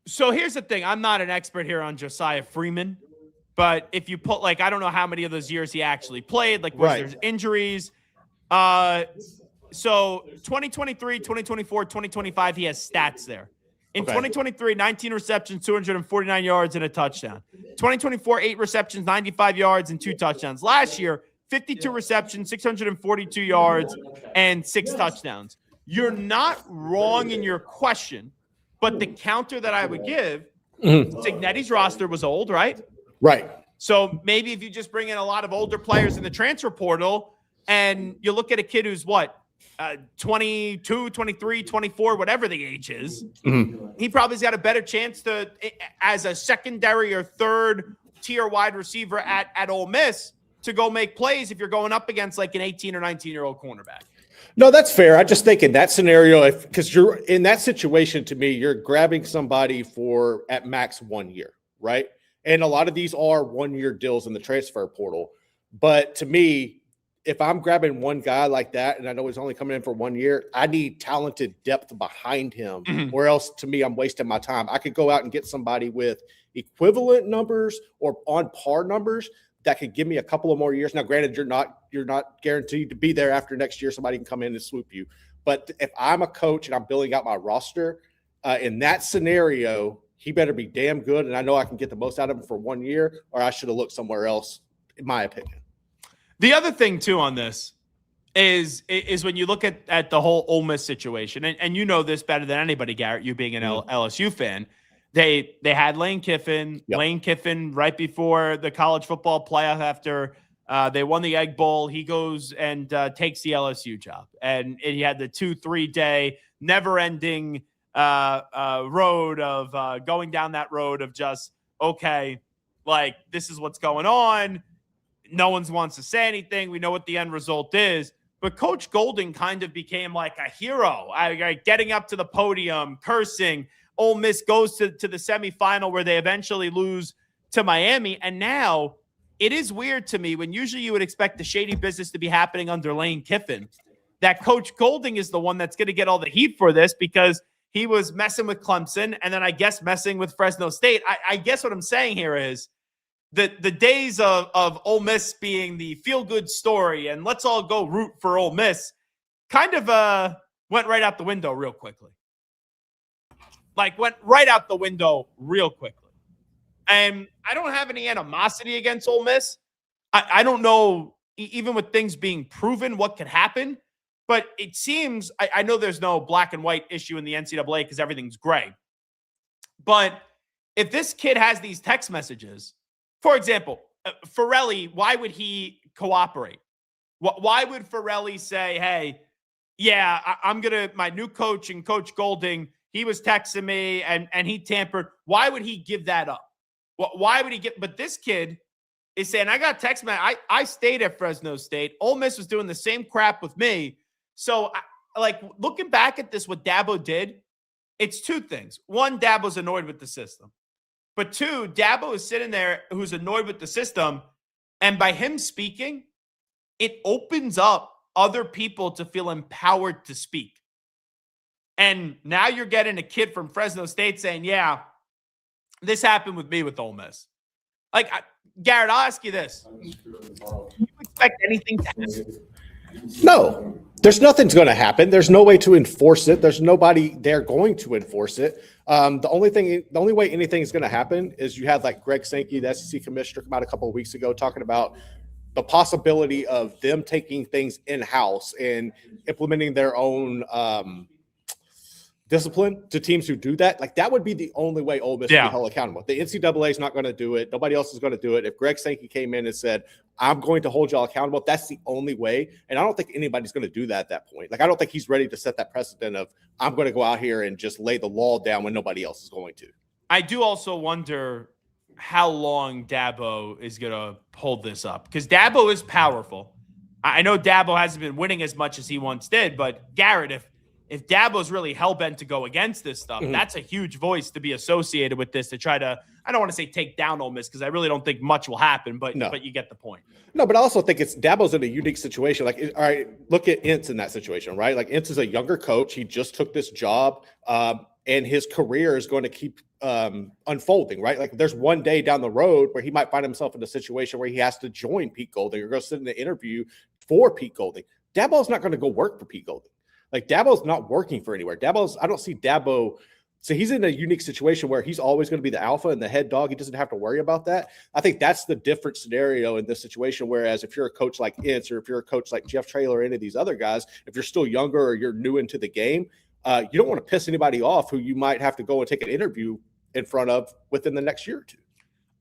Speaker 2: So here's the thing. I'm not an expert here on Josiah Freeman, but if you put I don't know how many of those years he actually played, was there injuries. So 2023, 2024, 2025, he has stats there. In 2023, 19 receptions, 249 yards, and a touchdown. 2024, 8 receptions, 95 yards, and 2 touchdowns. Last year, 52 receptions, 642 yards, and 6 touchdowns. You're not wrong in your question, but the counter that I would give, Cignetti's roster was old, right?
Speaker 5: Right.
Speaker 2: So maybe if you just bring in a lot of older players in the transfer portal and you look at a kid who's 22, 23, 24, whatever the age is, he probably's got a better chance to, as a secondary or third tier wide receiver at Ole Miss, to go make plays if you're going up against like an 18 or 19-year-old cornerback.
Speaker 5: No, that's fair. I just think in that scenario, because you're in that situation, to me, you're grabbing somebody for at max 1 year, right? And a lot of these are 1-year deals in the transfer portal. But to me, if I'm grabbing one guy like that, and I know he's only coming in for 1 year, I need talented depth behind him, or else to me, I'm wasting my time. I could go out and get somebody with equivalent numbers or on par numbers that could give me a couple of more years. Now, granted, you're not guaranteed to be there after next year. Somebody can come in and swoop you. But if I'm a coach and I'm building out my roster, in that scenario, he better be damn good, and I know I can get the most out of him for 1 year, or I should have looked somewhere else, in my opinion.
Speaker 2: The other thing, too, on this is when you look at the whole Ole Miss situation, and you know this better than anybody, Garrett, you being an LSU fan, they had Lane Kiffin. Yep. Lane Kiffin, right before the college football playoff, after they won the Egg Bowl, he goes and takes the LSU job. And he had the 2-3 day, never-ending road of going down that road of just, okay, like, this is what's going on. No one wants to say anything. We know what the end result is. But Coach Golden kind of became like a hero, getting up to the podium, cursing. Ole Miss goes to the semifinal where they eventually lose to Miami. And now it is weird to me when usually you would expect the shady business to be happening under Lane Kiffin, that Coach Golding is the one that's going to get all the heat for this because he was messing with Clemson and then I guess messing with Fresno State. I guess what I'm saying here is the days of Ole Miss being the feel-good story and let's all go root for Ole Miss kind of went right out the window real quickly. Went right out the window real quickly. And I don't have any animosity against Ole Miss. I don't know, even with things being proven, what could happen. But it seems, I know there's no black and white issue in the NCAA because everything's gray. But if this kid has these text messages, for example, Farrelly, why would he cooperate? Why would Farrelly say, hey, yeah, my new coach and Coach Golding, he was texting me and he tampered. Why would he give that up? Why would he but this kid is saying, I got text message. I stayed at Fresno State. Ole Miss was doing the same crap with me. So looking back at this, what Dabo did, it's two things. One, Dabo's annoyed with the system. But two, Dabo is sitting there who's annoyed with the system. And by him speaking, it opens up other people to feel empowered to speak. And now you're getting a kid from Fresno State saying, yeah, this happened with me with Ole Miss. Garrett, I'll ask you this. Do you expect anything to happen?
Speaker 5: No. There's nothing's going to happen. There's no way to enforce it. There's nobody there going to enforce it. The only way anything is going to happen is you have Greg Sankey, the SEC commissioner, come out a couple of weeks ago talking about the possibility of them taking things in-house and implementing their own discipline to teams who do that. That would be the only way Ole Miss would be held accountable. The NCAA is not going to do it. Nobody else is going to do it. If Greg Sankey came in and said, I'm going to hold y'all accountable, that's the only way. And I don't think anybody's going to do that at that point. I don't think he's ready to set that precedent of I'm going to go out here and just lay the law down when nobody else is going to.
Speaker 2: I do also wonder how long Dabo is going to hold this up because Dabo is powerful. I know Dabo hasn't been winning as much as he once did, but Garrett, if Dabo's really hell-bent to go against this stuff, that's a huge voice to be associated with this to try to, I don't want to say take down Ole Miss because I really don't think much will happen, but you get the point.
Speaker 5: No, but I also think Dabo's in a unique situation. All right, look at Ince in that situation, right? Ince is a younger coach. He just took this job, and his career is going to keep unfolding, right? There's one day down the road where he might find himself in a situation where he has to join Pete Golding or go sit in the interview for Pete Golding. Dabo's not going to go work for Pete Golding. Like, Dabo's not working for anywhere. I don't see Dabo. So he's in a unique situation where he's always going to be the alpha and the head dog. He doesn't have to worry about that. I think that's the different scenario in this situation. Whereas if you're a coach like Ince, or if you're a coach like Jeff Traylor or any of these other guys, if you're still younger or you're new into the game, you don't want to piss anybody off who you might have to go and take an interview in front of within the next year or two.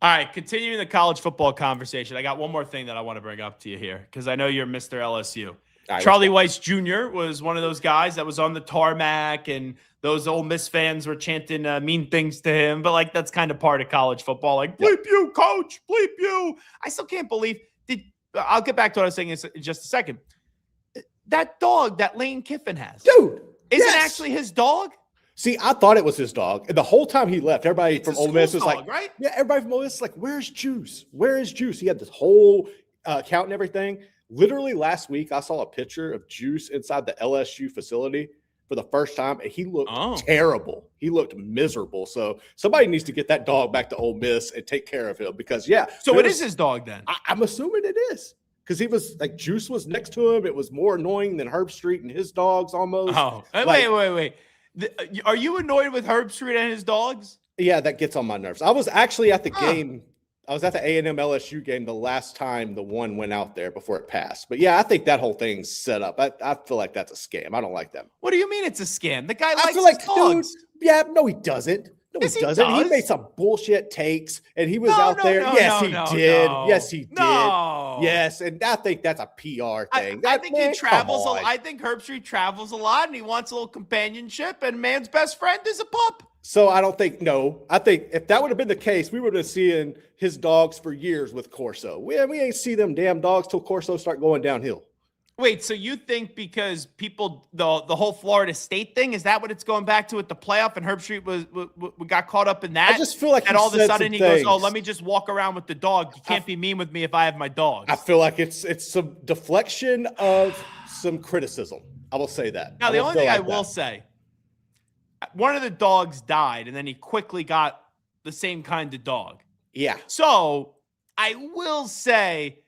Speaker 2: All right, continuing the college football conversation, I got one more thing that I want to bring up to you here because I know you're Mr. LSU. Charlie Weiss Jr. was one of those guys that was on the tarmac, and those Ole Miss fans were chanting mean things to him. But, like, that's kind of part of college football. Like, bleep you, coach, bleep you. I still can't believe – I'll get back to what I was saying in just a second. That dog that Lane Kiffin has.
Speaker 5: Dude.
Speaker 2: Isn't actually his dog?
Speaker 5: See, I thought it was his dog. And the whole time he left, everybody from Ole Miss was like,
Speaker 2: right?
Speaker 5: Yeah, everybody from Ole Miss is like, where's Juice? Where is Juice? He had this whole count and everything. Literally last week, I saw a picture of Juice inside the LSU facility for the first time, and he looked terrible. He looked miserable. So somebody needs to get that dog back to Ole Miss and take care of him because,
Speaker 2: So it is his dog then?
Speaker 5: I'm assuming it is. Because he was like, Juice was next to him. It was more annoying than Herb Street and his dogs almost.
Speaker 2: Oh, wait. Are you annoyed with Herb Street and his dogs?
Speaker 5: Yeah, that gets on my nerves. I was actually at the game. I was at the A&M LSU game the last time the one went out there before it passed. But yeah, I think that whole thing's set up. I feel like that's a scam. I don't like that.
Speaker 2: What do you mean it's a scam? The guy likes
Speaker 5: I feel like,
Speaker 2: his dogs.
Speaker 5: Dude, no, he doesn't. No,
Speaker 2: Yes,
Speaker 5: he doesn't. He made some bullshit takes, and he was out there. Yes, he did. Yes, he did.
Speaker 2: No.
Speaker 5: Yes, and I think that's a PR thing.
Speaker 2: I think he travels. I think Herb Street travels a lot, and he wants a little companionship. And man's best friend is a pup.
Speaker 5: So I don't think. No, I think if that would have been the case, we would have seen his dogs for years with Corso. We ain't see them damn dogs till Corso start going downhill.
Speaker 2: Wait, so you think because people the whole Florida State thing, is that what it's going back to with the playoff, and Herb Street we got caught up in that?
Speaker 5: I just feel like
Speaker 2: and all of a sudden he goes, "Oh, let me just walk around with the dog. You can't be mean with me if I have my dogs."
Speaker 5: I feel like it's some deflection of some criticism. I will say that.
Speaker 2: Now, the only thing I will say, one of the dogs died, and then he quickly got the same kind of dog.
Speaker 5: Yeah.
Speaker 2: So I will say,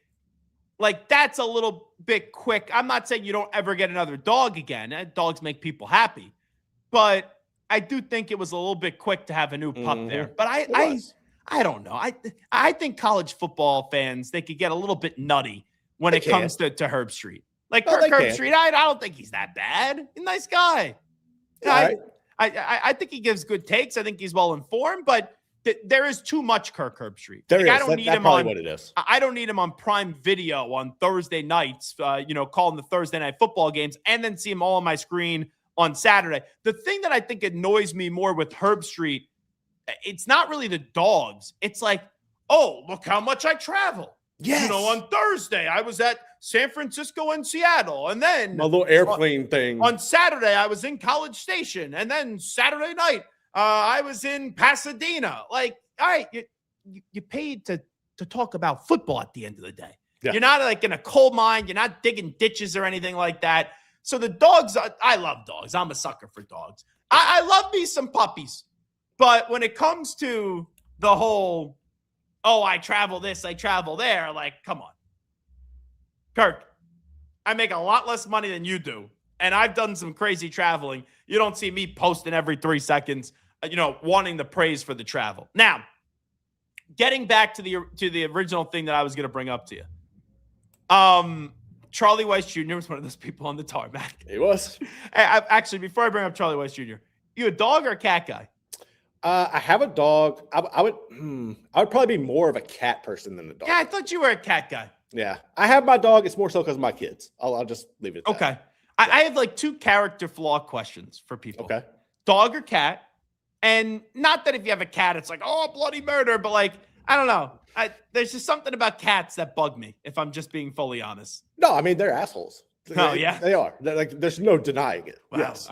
Speaker 2: like, that's a little bit quick. I'm not saying you don't ever get another dog again. Dogs make people happy. But I do think it was a little bit quick to have a new pup there. But I don't know. I think college football fans, they could get a little bit nutty when it comes to Herb Street. Like, Herb Street, I don't think he's that bad. He's a nice guy.
Speaker 5: Right.
Speaker 2: I think he gives good takes. I think he's well informed, but there is too much Herb Street.
Speaker 5: There is.
Speaker 2: I don't need him
Speaker 5: probably
Speaker 2: on
Speaker 5: what it is.
Speaker 2: I don't need him on Prime Video on Thursday nights, calling the Thursday night football games, and then see him all on my screen on Saturday. The thing that I think annoys me more with Herb Street, it's not really the dogs. It's like, oh, look how much I travel.
Speaker 5: Yes.
Speaker 2: On Thursday, I was at San Francisco and Seattle. And then
Speaker 5: my little airplane thing.
Speaker 2: On Saturday, I was in College Station. And then Saturday night, I was in Pasadena. Like, all right, you paid to talk about football at the end of the day. Yeah. You're not like in a coal mine. You're not digging ditches or anything like that. So the dogs, I love dogs. I'm a sucker for dogs. I love me some puppies. But when it comes to the whole, oh, I travel this, I travel there, like, come on. Kirk, I make a lot less money than you do. And I've done some crazy traveling. You don't see me posting every 3 seconds, wanting the praise for the travel. Now, getting back to the original thing that I was going to bring up to you. Charlie Weiss Jr. was one of those people on the tarmac.
Speaker 5: He was.
Speaker 2: Actually, before I bring up Charlie Weiss Jr., you a dog or a cat guy?
Speaker 5: I have a dog. I would probably be more of a cat person than a dog.
Speaker 2: Yeah, I thought you were a cat guy.
Speaker 5: Yeah, I have my dog. It's more so because of my kids. I'll just leave it at that.
Speaker 2: Okay. I have like 2 character flaw questions for people.
Speaker 5: Okay.
Speaker 2: Dog or cat? And not that if you have a cat, it's like, oh, bloody murder. But like, I don't know. There's just something about cats that bug me, if I'm just being fully honest.
Speaker 5: No, I mean, they're assholes.
Speaker 2: Yeah.
Speaker 5: They are. There's no denying it.
Speaker 2: Wow.
Speaker 5: Yes.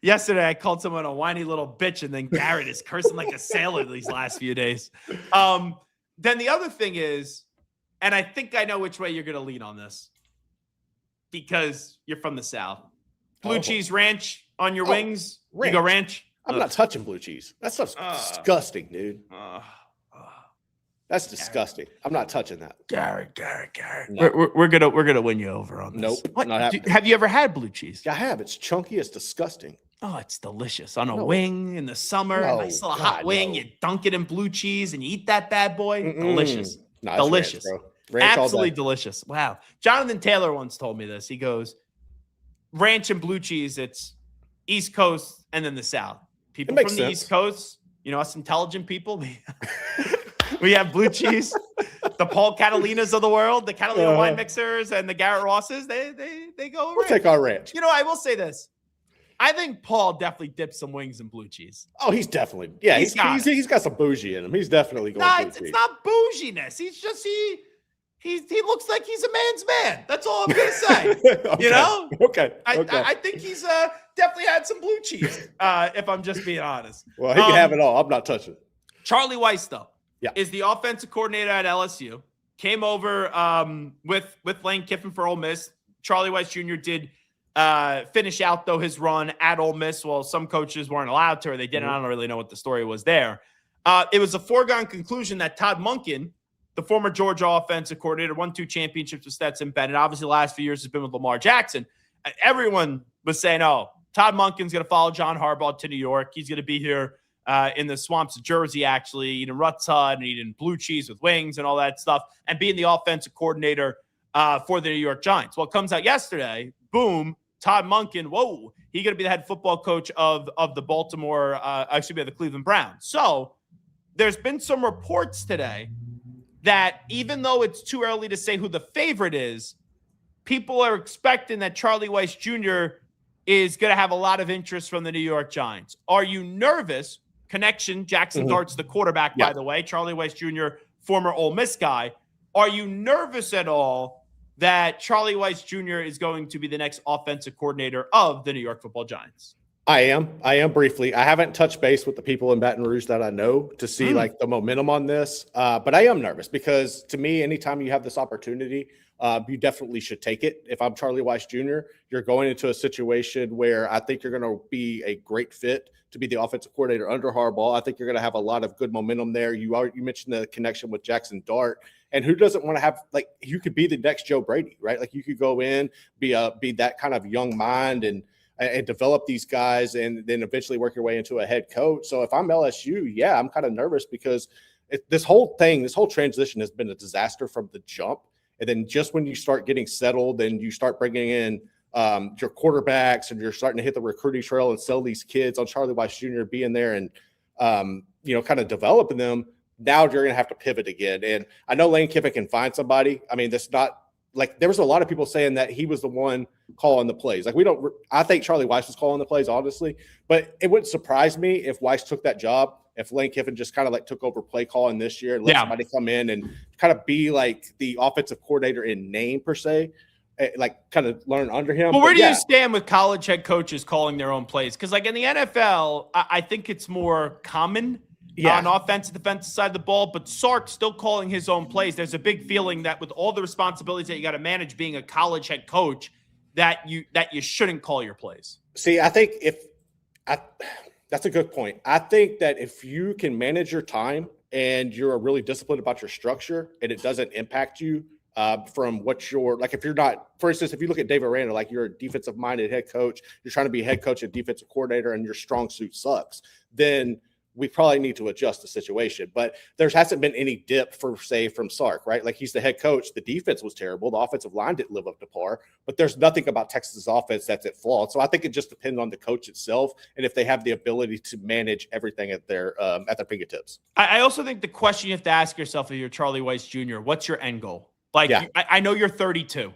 Speaker 2: Yesterday, I called someone a whiny little bitch, and then Garrett is cursing like a sailor these last few days. Then the other thing is, and I think I know which way you're going to lean on this because you're from the South. Blue cheese ranch on your wings?
Speaker 5: Ranch.
Speaker 2: You go ranch?
Speaker 5: I'm not touching blue cheese. That stuff's disgusting, dude. That's disgusting. I'm not touching that.
Speaker 2: Garrett.
Speaker 5: No.
Speaker 2: We're gonna win you over on this.
Speaker 5: Nope,
Speaker 2: What?
Speaker 5: not happening.
Speaker 2: Have you ever had blue cheese?
Speaker 5: Yeah, I have. It's chunky. It's disgusting.
Speaker 2: Oh, it's delicious on a
Speaker 5: No.
Speaker 2: wing in the summer.
Speaker 5: No,
Speaker 2: Nice little hot
Speaker 5: God,
Speaker 2: wing.
Speaker 5: no.
Speaker 2: You dunk it in blue cheese and you eat that bad boy. Delicious.
Speaker 5: No, it's
Speaker 2: Delicious.
Speaker 5: ranch, bro. Ranch all
Speaker 2: Absolutely
Speaker 5: day.
Speaker 2: delicious. Wow. Jonathan Taylor once told me this. He goes, ranch and blue cheese, it's East Coast and then the South. People
Speaker 5: makes
Speaker 2: from the
Speaker 5: sense.
Speaker 2: East Coast, us intelligent people, we have blue cheese. The Paul Catalinas of the world, the Catalina wine mixers and the Garrett Rosses, they go
Speaker 5: We'll
Speaker 2: ranch.
Speaker 5: take our ranch.
Speaker 2: I will say this. I think Paul definitely dips some wings in blue cheese.
Speaker 5: Oh, he's definitely. Yeah,
Speaker 2: He's
Speaker 5: he's got some bougie in him. He's definitely going
Speaker 2: No,
Speaker 5: blue
Speaker 2: it's
Speaker 5: cheese.
Speaker 2: not bouginess. He's just he looks like he's a man's man. That's all I'm gonna say.
Speaker 5: Okay. Okay.
Speaker 2: I think he's definitely had some blue cheese. If I'm just being honest.
Speaker 5: Well, he can have it all. I'm not touching it.
Speaker 2: Charlie Weiss, though,
Speaker 5: Yeah.
Speaker 2: is the offensive coordinator at LSU. Came over with Lane Kiffin for Ole Miss. Charlie Weiss Jr. did finish out, though, his run at Ole Miss. Well, some coaches weren't allowed to, or they didn't. I don't really know what the story was there. It was a foregone conclusion that Todd Monken, the former Georgia offensive coordinator, won 2 championships with Stetson Bennett. Obviously, the last few years has been with Lamar Jackson. Everyone was saying, oh, Todd Monken's going to follow John Harbaugh to New York. He's going to be here in the swamps of Jersey, actually, eating Rutt's Hut and eating blue cheese with wings and all that stuff, and being the offensive coordinator for the New York Giants. Well, it comes out yesterday, boom, Todd Monken, whoa, he's going to be the head football coach of the the Cleveland Browns. So there's been some reports today that even though it's too early to say who the favorite is, people are expecting that Charlie Weiss Jr. is going to have a lot of interest from the New York Giants. Are you nervous? Connection, Jackson Dart's the quarterback, by the way. Charlie Weiss Jr., former Ole Miss guy. Are you nervous at all that Charlie Weiss Jr. is going to be the next offensive coordinator of the New York Football Giants?
Speaker 5: I am briefly. I haven't touched base with the people in Baton Rouge that I know to see like the momentum on this. But I am nervous because to me, anytime you have this opportunity, you definitely should take it. If I'm Charlie Weiss Jr., you're going into a situation where I think you're going to be a great fit to be the offensive coordinator under Harbaugh. I think you're going to have a lot of good momentum there. You mentioned the connection with Jackson Dart. And who doesn't want to have, like, you could be the next Joe Brady, right? Like you could go in, be that kind of young mind and develop these guys and then eventually work your way into a head coach. So if I'm LSU, yeah, I'm kind of nervous because this whole transition has been a disaster from the jump. And then just when you start getting settled and you start bringing in your quarterbacks and you're starting to hit the recruiting trail and sell these kids on Charlie Weiss Jr. being there and, kind of developing them, now you're going to have to pivot again. And I know Lane Kiffin can find somebody. I mean, that's not like there was a lot of people saying that he was the one calling the plays. Like I think Charlie Weiss was calling the plays, honestly, but it wouldn't surprise me if Weiss took that job, if Lane Kiffin just kind of like took over play calling this year and let somebody come in and kind of be like the offensive coordinator in name per se, like kind of learn under him.
Speaker 2: But where do you stand with college head coaches calling their own plays? Because like in the NFL, I think it's more common on offensive, defensive side of the ball, but Sark's still calling his own plays. There's a big feeling that with all the responsibilities that you got to manage being a college head coach, that you shouldn't call your plays.
Speaker 5: See, I think that's a good point. I think that if you can manage your time and you're really disciplined about your structure and it doesn't impact you from what you're like, if you're not, for instance, if you look at David Aranda, like you're a defensive minded head coach, you're trying to be a head coach and defensive coordinator and your strong suit sucks, then we probably need to adjust the situation. But there hasn't been any dip from Sark, right? Like he's the head coach. The defense was terrible. The offensive line didn't live up to par, but there's nothing about Texas' offense that's at fault. So I think it just depends on the coach itself and if they have the ability to manage everything at their fingertips.
Speaker 2: I also think the question you have to ask yourself if you're Charlie Weiss Jr., what's your end goal? Like, I know you're 32,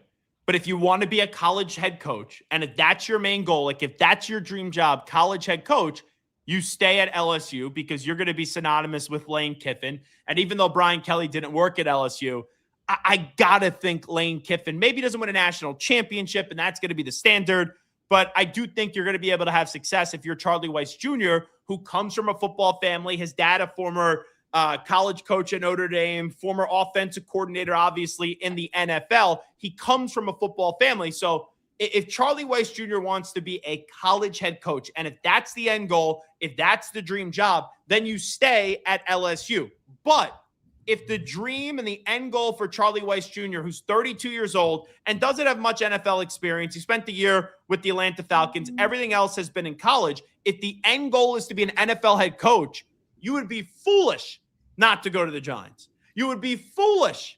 Speaker 2: but if you want to be a college head coach and if that's your main goal, like if that's your dream job, college head coach, you stay at LSU because you're going to be synonymous with Lane Kiffin. And even though Brian Kelly didn't work at LSU, I got to think Lane Kiffin maybe doesn't win a national championship, and that's going to be the standard. But I do think you're going to be able to have success if you're Charlie Weiss Jr., who comes from a football family. His dad, a former college coach at Notre Dame, former offensive coordinator, obviously, in the NFL. He comes from a football family. So if Charlie Weiss Jr. wants to be a college head coach, and if that's the end goal, if that's the dream job, then you stay at LSU. But if the dream and the end goal for Charlie Weiss Jr., who's 32 years old and doesn't have much NFL experience, he spent the year with the Atlanta Falcons, everything else has been in college. If the end goal is to be an NFL head coach, you would be foolish not to go to the Giants. You would be foolish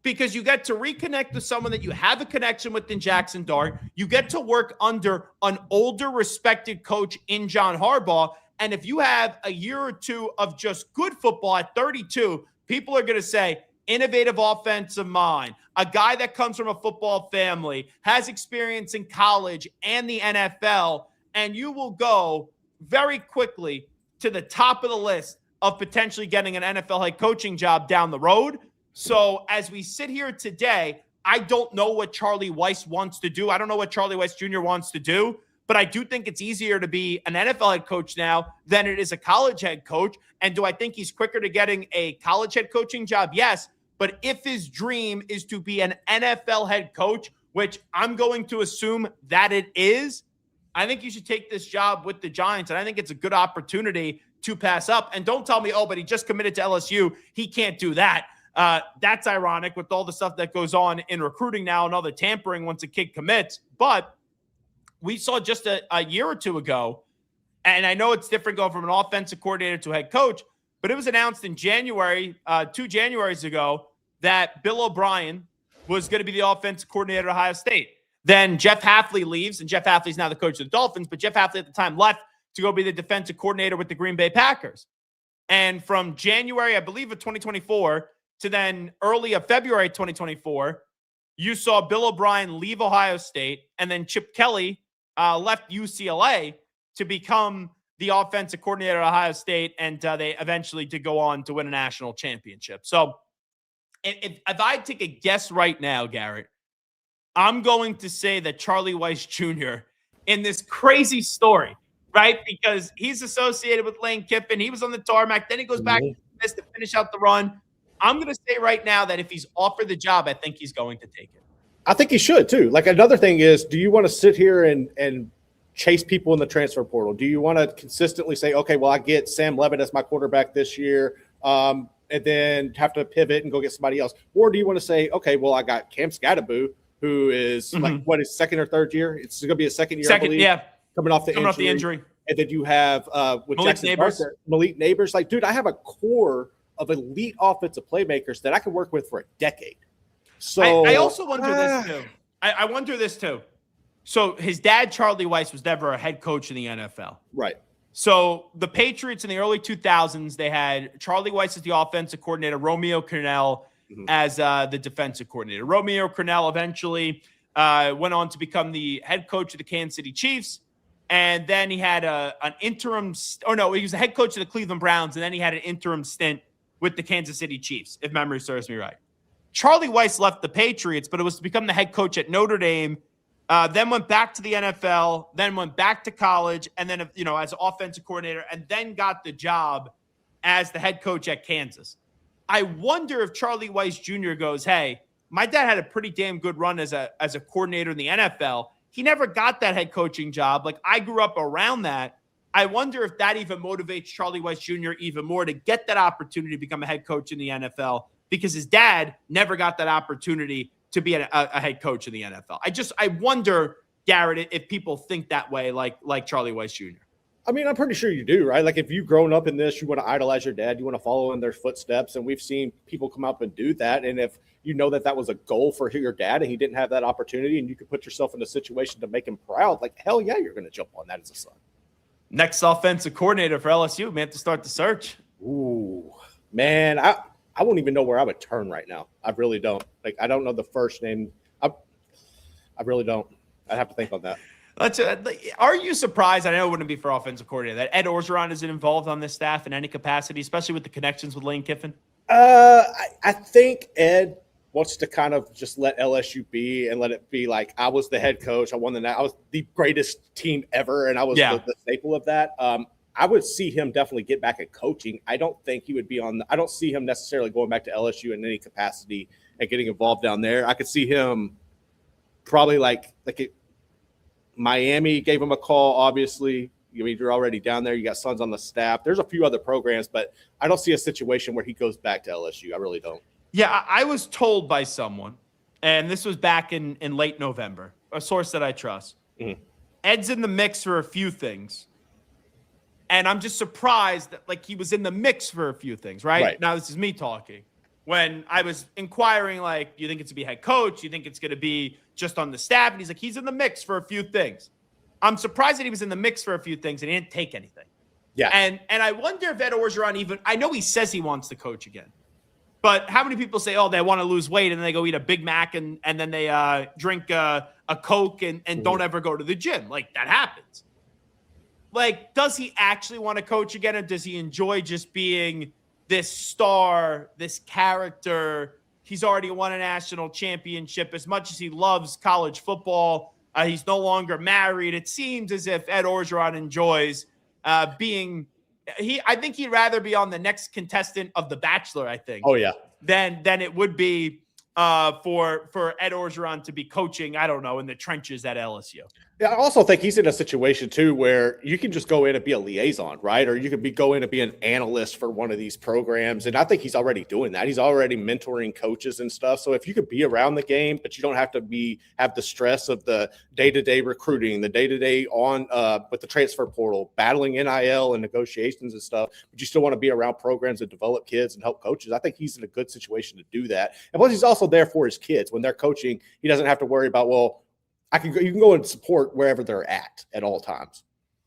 Speaker 2: because you get to reconnect with someone that you have a connection with in Jackson Dart. You get to work under an older, respected coach in John Harbaugh. And if you have a year or two of just good football at 32, people are going to say, innovative offensive mind, a guy that comes from a football family, has experience in college and the NFL, and you will go very quickly to the top of the list of potentially getting an NFL head coaching job down the road. So as we sit here today, I don't know what Charlie Weiss wants to do. I don't know what Charlie Weiss Jr. wants to do, but I do think it's easier to be an NFL head coach now than it is a college head coach. And do I think he's quicker to getting a college head coaching job? Yes. But if his dream is to be an NFL head coach, which I'm going to assume that it is, I think you should take this job with the Giants. And I think it's a good opportunity to pass up. And don't tell me, oh, but he just committed to LSU. He can't do that. That's ironic with all the stuff that goes on in recruiting now and all the tampering once a kid commits. But we saw just a year or two ago, and I know it's different going from an offensive coordinator to a head coach, but it was announced in January, 2 Januaries ago, that Bill O'Brien was going to be the offensive coordinator at Ohio State. Then Jeff Hafley leaves, and Jeff Hafley's now the coach of the Dolphins, but Jeff Hafley at the time left to go be the defensive coordinator with the Green Bay Packers. And from January, I believe, of 2024 to then early of February 2024, you saw Bill O'Brien leave Ohio State, and then Chip Kelly left UCLA to become the offensive coordinator at Ohio State, and they eventually did go on to win a national championship. So if I take a guess right now, Garrett, I'm going to say that Charlie Weiss Jr. in this crazy story, right? Because he's associated with Lane Kiffin. He was on the tarmac. Then he goes back to finish out the run. I'm going to say right now that if he's offered the job, I think he's going to take it.
Speaker 5: I think he should too. Like, another thing is, do you want to sit here and chase people in the transfer portal? Do you want to consistently say, okay, well, I get Sam Levitt as my quarterback this year, and then have to pivot and go get somebody else? Or do you want to say, okay, well, I got Cam Scatterbo, who is like, what, his second or third year? It's going to be a second year, I believe, coming off the injury. And then you have with Malik Neighbors. Like, dude, I have a core of elite offensive playmakers that I can work with for a decade. So
Speaker 2: I also wonder this too. I wonder this too. So his dad, Charlie Weiss, was never a head coach in the NFL.
Speaker 5: Right.
Speaker 2: So the Patriots in the early 2000s, they had Charlie Weiss as the offensive coordinator, Romeo Crennel as the defensive coordinator. Romeo Crennel eventually went on to become the head coach of the Kansas City Chiefs. And then he had an interim – he was the head coach of the Cleveland Browns, and then he had an interim stint with the Kansas City Chiefs, if memory serves me right. Charlie Weiss left the Patriots, but it was to become the head coach at Notre Dame, then went back to the NFL, then went back to college, and then, as offensive coordinator, and then got the job as the head coach at Kansas. I wonder if Charlie Weiss Jr. goes, hey, my dad had a pretty damn good run as a coordinator in the NFL. He never got that head coaching job. Like, I grew up around that. I wonder if that even motivates Charlie Weiss Jr. even more to get that opportunity to become a head coach in the NFL, because his dad never got that opportunity to be a head coach in the NFL. I wonder, Garrett, if people think that way, like Charlie Weiss Jr.
Speaker 5: I mean, I'm pretty sure you do, right? Like, if you've grown up in this, you want to idolize your dad, you want to follow in their footsteps, and we've seen people come up and do that. And if you know that was a goal for your dad and he didn't have that opportunity, and you could put yourself in a situation to make him proud, like, hell yeah, you're going to jump on that as a son.
Speaker 2: Next offensive coordinator for LSU, may have to start the search.
Speaker 5: Ooh, man, I won't even know where I would turn right now. I really don't. Like, I don't know the first name. I really don't. I'd have to think on that.
Speaker 2: Are you surprised? I know it wouldn't be for offensive coordinator that Ed Orgeron isn't involved on this staff in any capacity, especially with the connections with Lane Kiffin.
Speaker 5: I think Ed wants to kind of just let LSU be and let it be like, I was the head coach. I was the greatest team ever, and I was the staple of that. I would see him definitely get back at coaching. I don't think he would be I don't see him necessarily going back to LSU in any capacity and getting involved down there. I could see him probably like Miami gave him a call, obviously, I mean, you're already down there. You got sons on the staff. There's a few other programs, but I don't see a situation where he goes back to LSU. I really don't.
Speaker 2: Yeah, I was told by someone, and this was back in late November, a source that I trust.
Speaker 5: Mm-hmm.
Speaker 2: Ed's in the mix for a few things. And I'm just surprised that, like, he was in the mix for a few things, right? Now, this is me talking. When I was inquiring, like, do you think it's to be head coach? Do you think it's going to be just on the staff? And he's like, he's in the mix for a few things. I'm surprised that he was in the mix for a few things and he didn't take anything.
Speaker 5: Yeah.
Speaker 2: And I wonder if Ed Orgeron even, I know he says he wants to coach again, but how many people say, oh, they want to lose weight and then they go eat a Big Mac and then they drink a Coke and don't ever go to the gym? Like, that happens. Like, does he actually want to coach again, or does he enjoy just being this star, this character? He's already won a national championship. As much as he loves college football, he's no longer married. It seems as if Ed Orgeron enjoys being – I think he'd rather be on the next contestant of The Bachelor, I think.
Speaker 5: Oh, yeah.
Speaker 2: Than it would be for Ed Orgeron to be coaching, I don't know, in the trenches at LSU.
Speaker 5: Yeah, I also think he's in a situation, too, where you can just go in and be a liaison, right? Or you could go in and be an analyst for one of these programs. And I think he's already doing that. He's already mentoring coaches and stuff. So if you could be around the game, but you don't have to have the stress of the day-to-day recruiting, the day-to-day on with the transfer portal, battling NIL and negotiations and stuff, but you still want to be around programs that develop kids and help coaches, I think he's in a good situation to do that. And plus, he's also there for his kids. When they're coaching, he doesn't have to worry about, well, you can go and support wherever they're at all times.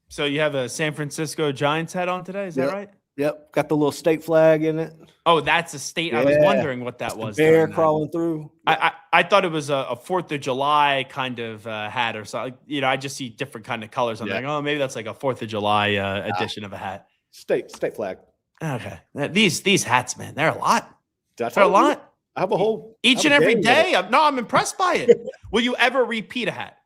Speaker 2: So you have a San Francisco Giants hat on today, is that right?
Speaker 9: Yep, got the little state flag in it.
Speaker 2: Oh, that's a state. Yeah. I was wondering what that was.
Speaker 9: Bear crawling through.
Speaker 2: I thought it was a 4th of July kind of hat or something. You know, I just see different kind of colors. I'm like, oh, maybe that's like a 4th of July edition of a hat.
Speaker 5: State flag.
Speaker 2: Okay, these hats, man, they're a lot. They're a lot.
Speaker 5: I have a whole
Speaker 2: each and every day. I'm impressed by it. Will you ever repeat a hat?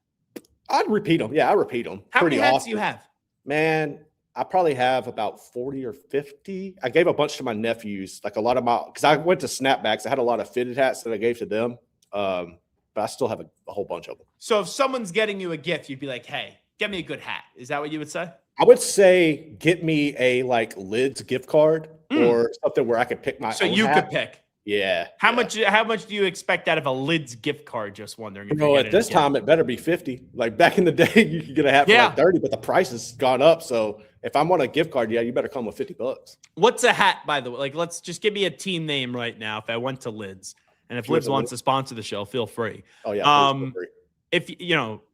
Speaker 5: I'd repeat them. Yeah, I repeat them.
Speaker 2: How
Speaker 5: pretty
Speaker 2: many hats
Speaker 5: often.
Speaker 2: do you have?
Speaker 5: Man, I probably have about 40 or 50. I gave a bunch to my nephews, like a lot of because I went to snapbacks. I had a lot of fitted hats that I gave to them, but I still have a whole bunch of them.
Speaker 2: So if someone's getting you a gift, you'd be like, hey, get me a good hat. Is that what you would say?
Speaker 5: I would say get me a Lids gift card or something where I could pick my own
Speaker 2: So you
Speaker 5: hat.
Speaker 2: could pick.
Speaker 5: Yeah.
Speaker 2: How much do you expect out of a Lids gift card? Just wondering. If
Speaker 5: at this time, it better be 50. Like back in the day, you could get a hat for like 30, but the price has gone up. So if I'm on a gift card, you better come with $50.
Speaker 2: What's a hat, by the way? Like, let's just give me a team name right now. If I went to Lids, and if Lids wants to sponsor the show, feel free.
Speaker 5: Oh yeah. Feel free.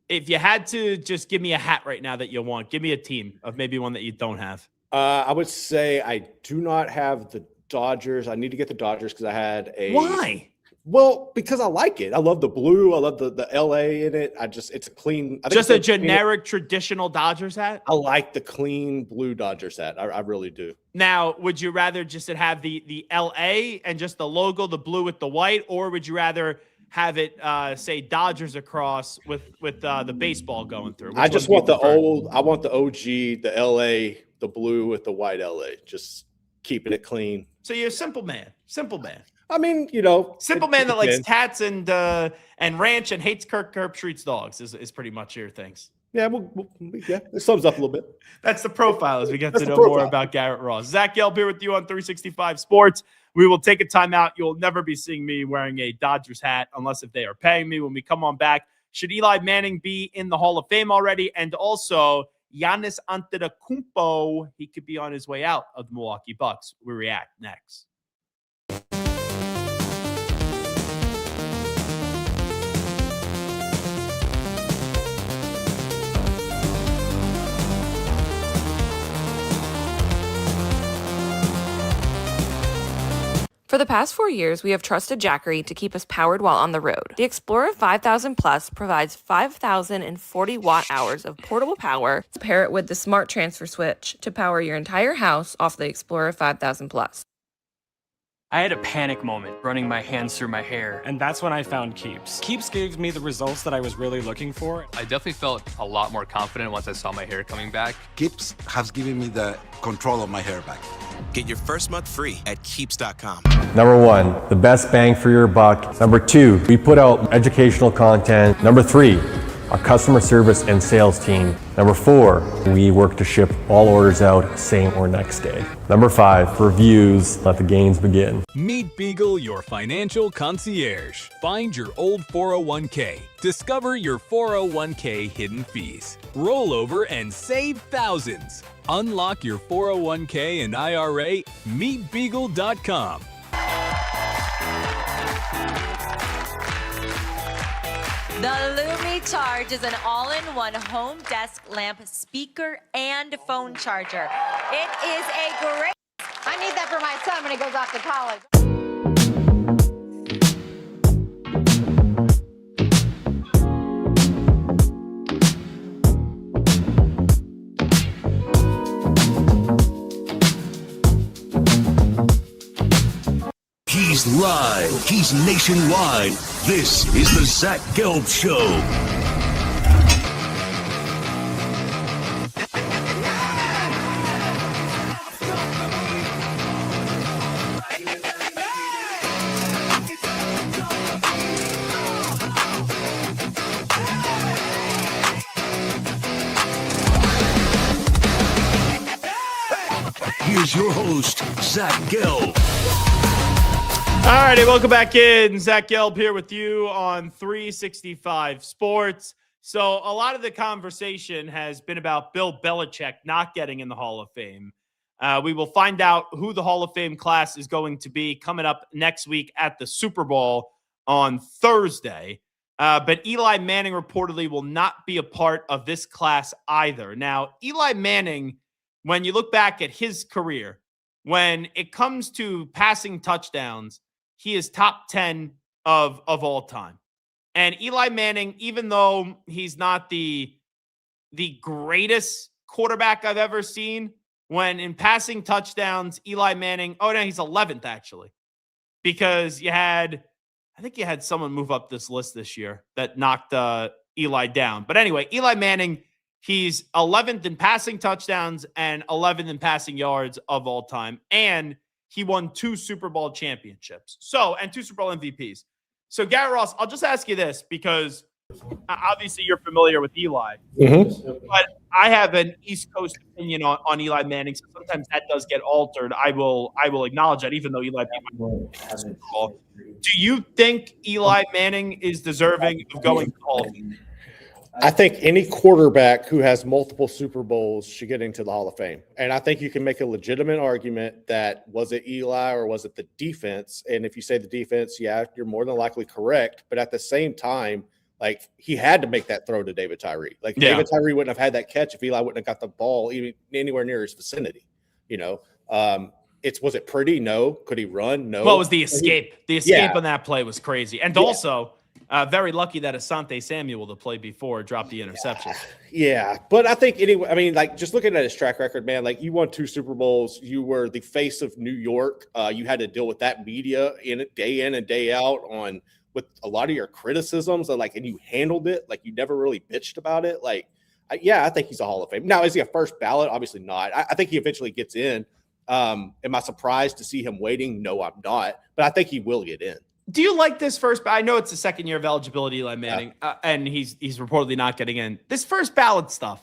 Speaker 2: If you had to just give me a hat right now that you want, give me a team of maybe one that you don't have.
Speaker 5: I would say I do not have the Dodgers. I need to get the Dodgers because I had a.
Speaker 2: Why?
Speaker 5: Well, because I like it. I love the blue. I love the LA in it. It's a clean.
Speaker 2: Just a generic traditional Dodgers hat?
Speaker 5: I like the clean blue Dodgers hat. I really do.
Speaker 2: Now, would you rather just have the LA and just the logo, the blue with the white, or would you rather have it say Dodgers across with the baseball going through?
Speaker 5: I just want the old. I want the OG, the LA, the blue with the white LA. Just keeping it clean.
Speaker 2: So you're a simple man. Simple man.
Speaker 5: I mean,
Speaker 2: simple man that likes tats and ranch and hates Kirk Herbstreit's dogs is pretty much your things.
Speaker 5: Yeah, it sums up a little bit.
Speaker 2: That's the profile as we get to know more about Garrett Ross. Zach Gelb here with you on 365 Sports. We will take a timeout. You'll never be seeing me wearing a Dodgers hat unless if they are paying me. When we come on back, should Eli Manning be in the Hall of Fame already? And also, Giannis Antetokounmpo, he could be on his way out of the Milwaukee Bucks. We react next.
Speaker 10: For the past 4 years, we have trusted Jackery to keep us powered while on the road. The Explorer 5000 Plus provides 5,040 watt-hours of portable power. Pair it with the smart transfer switch to power your entire house off the Explorer 5000 Plus.
Speaker 11: I had a panic moment running my hands through my hair, and that's when I found Keeps. Keeps gave me the results that I was really looking for.
Speaker 12: I definitely felt a lot more confident once I saw my hair coming back.
Speaker 13: Keeps has given me the control of my hair back.
Speaker 14: Get your first month free at Keeps.com.
Speaker 15: Number 1, the best bang for your buck. Number 2, we put out educational content. Number 3, our customer service and sales team. Number 4, we work to ship all orders out same or next day. Number 5, reviews. Let the gains begin.
Speaker 16: Meet Beagle, your financial concierge. Find your old 401k. Discover your 401k hidden fees. Roll over and save thousands. Unlock your 401k and IRA. MeetBeagle.com.
Speaker 17: The Lumi Charge is an all-in-one home desk lamp, speaker, and phone charger. It is a great... I need that for my son when he goes off to college.
Speaker 1: He's live. He's nationwide. This is the Zach Gelb Show. Here's your host, Zach Gelb.
Speaker 2: All righty, welcome back in. Zach Gelb here with you on 365 Sports. So a lot of the conversation has been about Bill Belichick not getting in the Hall of Fame. We will find out who the Hall of Fame class is going to be coming up next week at the Super Bowl on Thursday. But Eli Manning reportedly will not be a part of this class either. Now, Eli Manning, when you look back at his career, when it comes to passing touchdowns, he is top 10 of all time. And Eli Manning, even though he's not the greatest quarterback I've ever seen, when in passing touchdowns, Eli Manning, oh no, he's 11th actually. Because I think you had someone move up this list this year that knocked Eli down. But anyway, Eli Manning, he's 11th in passing touchdowns and 11th in passing yards of all time. And he won 2 Super Bowl championships. And 2 Super Bowl MVPs. So, Garrett Ross, I'll just ask you this because obviously you're familiar with Eli. Mm-hmm. But I have an East Coast opinion on Eli Manning. So sometimes that does get altered. I will acknowledge that, even though Eli Manning Super Bowl. Do you think Eli Manning is deserving of going to the Hall of Fame?
Speaker 5: I think any quarterback who has multiple Super Bowls should get into the Hall of Fame. And I think you can make a legitimate argument that was it Eli or was it the defense? And if you say the defense, yeah, you're more than likely correct. But at the same time, like, he had to make that throw to David Tyree. Like, David Tyree wouldn't have had that catch if Eli wouldn't have got the ball even anywhere near his vicinity. You know, was it pretty? No. Could he run? No.
Speaker 2: Well, it was the escape. The escape on that play was crazy. And also, very lucky that Asante Samuel, the play before, dropped the interception.
Speaker 5: Yeah. But I think anyway, I mean, like, just looking at his track record, man, like, you won 2 Super Bowls. You were the face of New York. You had to deal with that media day in and day out with a lot of your criticisms, and you handled it. Like, you never really bitched about it. Like, I think he's a Hall of Fame. Now, is he a first ballot? Obviously not. I think he eventually gets in. Am I surprised to see him waiting? No, I'm not. But I think he will get in.
Speaker 2: Do you like this first? I know it's the second year of eligibility, Eli Manning, and he's reportedly not getting in. This first ballot stuff,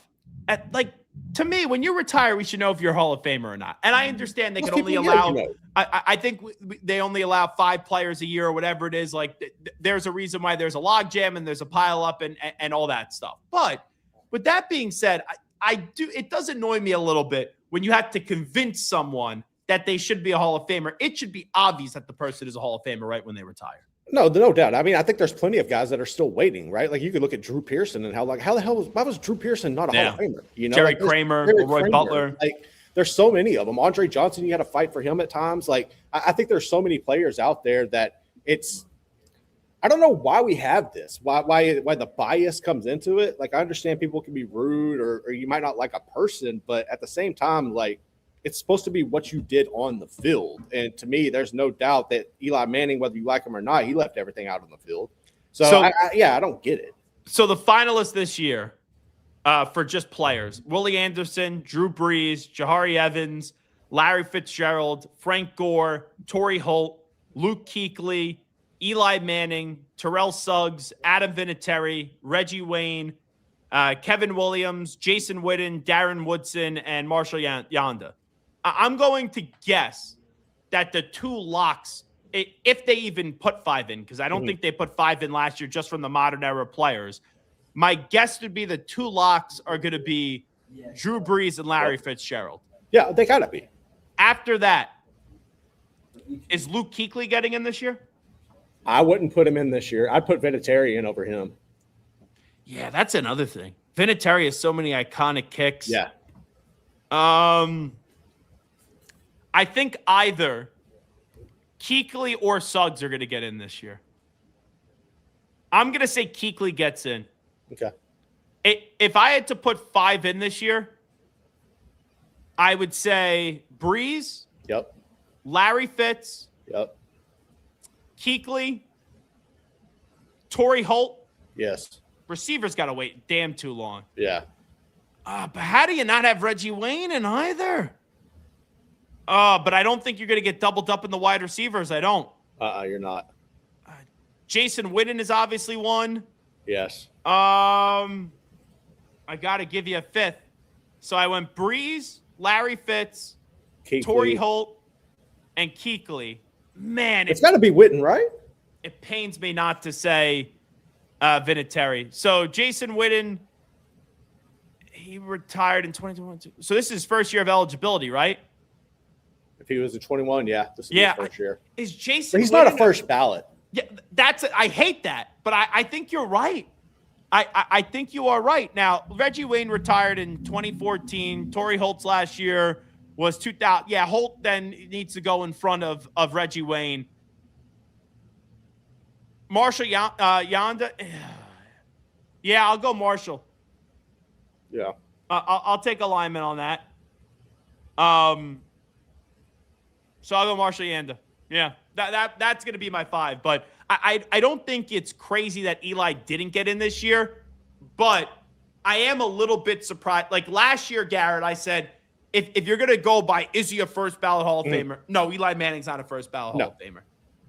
Speaker 2: to me, when you retire, we should know if you're a Hall of Famer or not. And I understand they can only allow. I think they only allow 5 players a year or whatever it is. Like, there's a reason why there's a logjam and there's a pile up and all that stuff. But with that being said, it does annoy me a little bit when you have to convince someone that they should be a Hall of Famer. It should be obvious that the person is a Hall of Famer right when they retire.
Speaker 5: No doubt. I mean, I think there's plenty of guys that are still waiting, right? Like, you could look at Drew Pearson and why was Drew Pearson not a Hall of Famer? You know,
Speaker 2: Jerry Kramer, Roy Butler.
Speaker 5: Like, there's so many of them. Andre Johnson, you got to fight for him at times. Like, I think there's so many players out there that I don't know why we have this, why the bias comes into it. Like, I understand people can be rude or you might not like a person, but at the same time, like, it's supposed to be what you did on the field. And to me, there's no doubt that Eli Manning, whether you like him or not, he left everything out on the field. So I don't get it.
Speaker 2: So the finalists this year for just players, Willie Anderson, Drew Brees, Jahari Evans, Larry Fitzgerald, Frank Gore, Torrey Holt, Luke Kuechly, Eli Manning, Terrell Suggs, Adam Vinatieri, Reggie Wayne, Kevin Williams, Jason Witten, Darren Woodson, and Marshall Yanda. I'm going to guess that the 2 locks, if they even put 5 in, because I don't think they put 5 in last year just from the modern era players, my guess would be the 2 locks are going to be Drew Brees and Larry Fitzgerald.
Speaker 5: Yeah, they gotta be.
Speaker 2: After that, is Luke Kuechly getting in this year?
Speaker 5: I wouldn't put him in this year. I'd put Vinatieri in over him.
Speaker 2: Yeah, that's another thing. Vinatieri has so many iconic kicks.
Speaker 5: Yeah.
Speaker 2: I think either Kuechly or Suggs are going to get in this year. I'm going to say Kuechly gets in.
Speaker 5: Okay.
Speaker 2: If I had to put 5 in this year, I would say Breeze.
Speaker 5: Yep.
Speaker 2: Larry Fitz.
Speaker 5: Yep.
Speaker 2: Kuechly. Torrey Holt.
Speaker 5: Yes.
Speaker 2: Receivers got to wait damn too long.
Speaker 5: Yeah.
Speaker 2: But how do you not have Reggie Wayne in either? But I don't think you're going to get doubled up in the wide receivers. I don't.
Speaker 5: You're not.
Speaker 2: Jason Witten is obviously one.
Speaker 5: Yes.
Speaker 2: I got to give you a 5th. So I went Breeze, Larry Fitz, Torrey Holt, and Kuechly. Man,
Speaker 5: it's got to be Witten, right?
Speaker 2: It pains me not to say Vinatieri. So Jason Witten, he retired in 2021. So this is his first year of eligibility, right?
Speaker 5: If he was in 21, yeah, this is his first year.
Speaker 2: Is Jason?
Speaker 5: But he's not a first ballot.
Speaker 2: Yeah, I hate that, but I think you're right. I think you are right. Now, Reggie Wayne retired in 2014. Torrey Holt's last year was 2000. Yeah, Holt then needs to go in front of Reggie Wayne. Marshall Yanda. Yeah, I'll go Marshall.
Speaker 5: Yeah.
Speaker 2: I'll take alignment on that. So I'll go Marshall Yanda. Yeah, that's going to be my 5. But I don't think it's crazy that Eli didn't get in this year. But I am a little bit surprised. Like last year, Garrett, I said, if you're going to go by, is he a first ballot Hall of Famer? No, Eli Manning's not a first ballot Hall of Famer.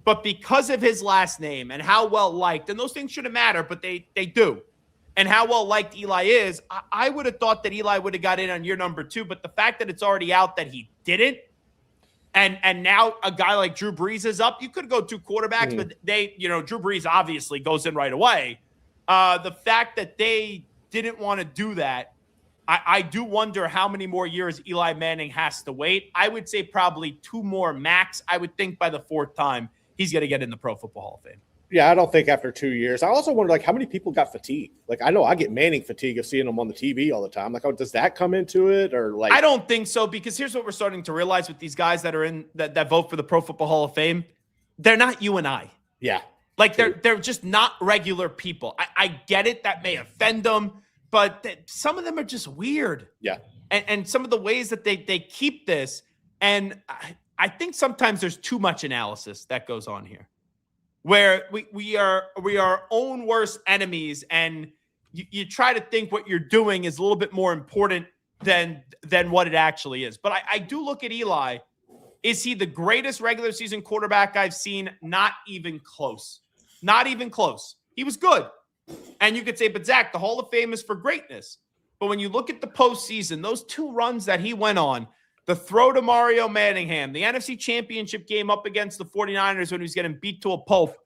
Speaker 2: But because of his last name and how well liked, and those things shouldn't matter, but they do, and how well liked Eli is, I would have thought that Eli would have got in on year number 2. But the fact that it's already out that he didn't, and now a guy like Drew Brees is up, you could go 2 quarterbacks, but Drew Brees obviously goes in right away. The fact that they didn't want to do that, I do wonder how many more years Eli Manning has to wait. I would say probably 2 more max. I would think by the 4th time, he's going to get in the Pro Football Hall of Fame.
Speaker 5: Yeah, I don't think after 2 years. I also wonder, how many people got fatigue? I know I get Manning fatigue of seeing him on the TV all the time. Does that come into it, or
Speaker 2: I don't think so, because here's what we're starting to realize with these guys that are in that vote for the Pro Football Hall of Fame. They're not you and I.
Speaker 5: Yeah.
Speaker 2: They're just not regular people. I get it. That may offend them, but some of them are just weird.
Speaker 5: Yeah.
Speaker 2: And some of the ways that they keep this, and I think sometimes there's too much analysis that goes on here, where we are our own worst enemies, and you try to think what you're doing is a little bit more important than what it actually is. But I do look at Eli. Is he the greatest regular season quarterback I've seen? Not even close. Not even close. He was good. And you could say, but Zach, the Hall of Fame is for greatness. But when you look at the postseason, those 2 runs that he went on, the throw to Mario Manningham, the NFC Championship game up against the 49ers when he was getting beat to a pulp,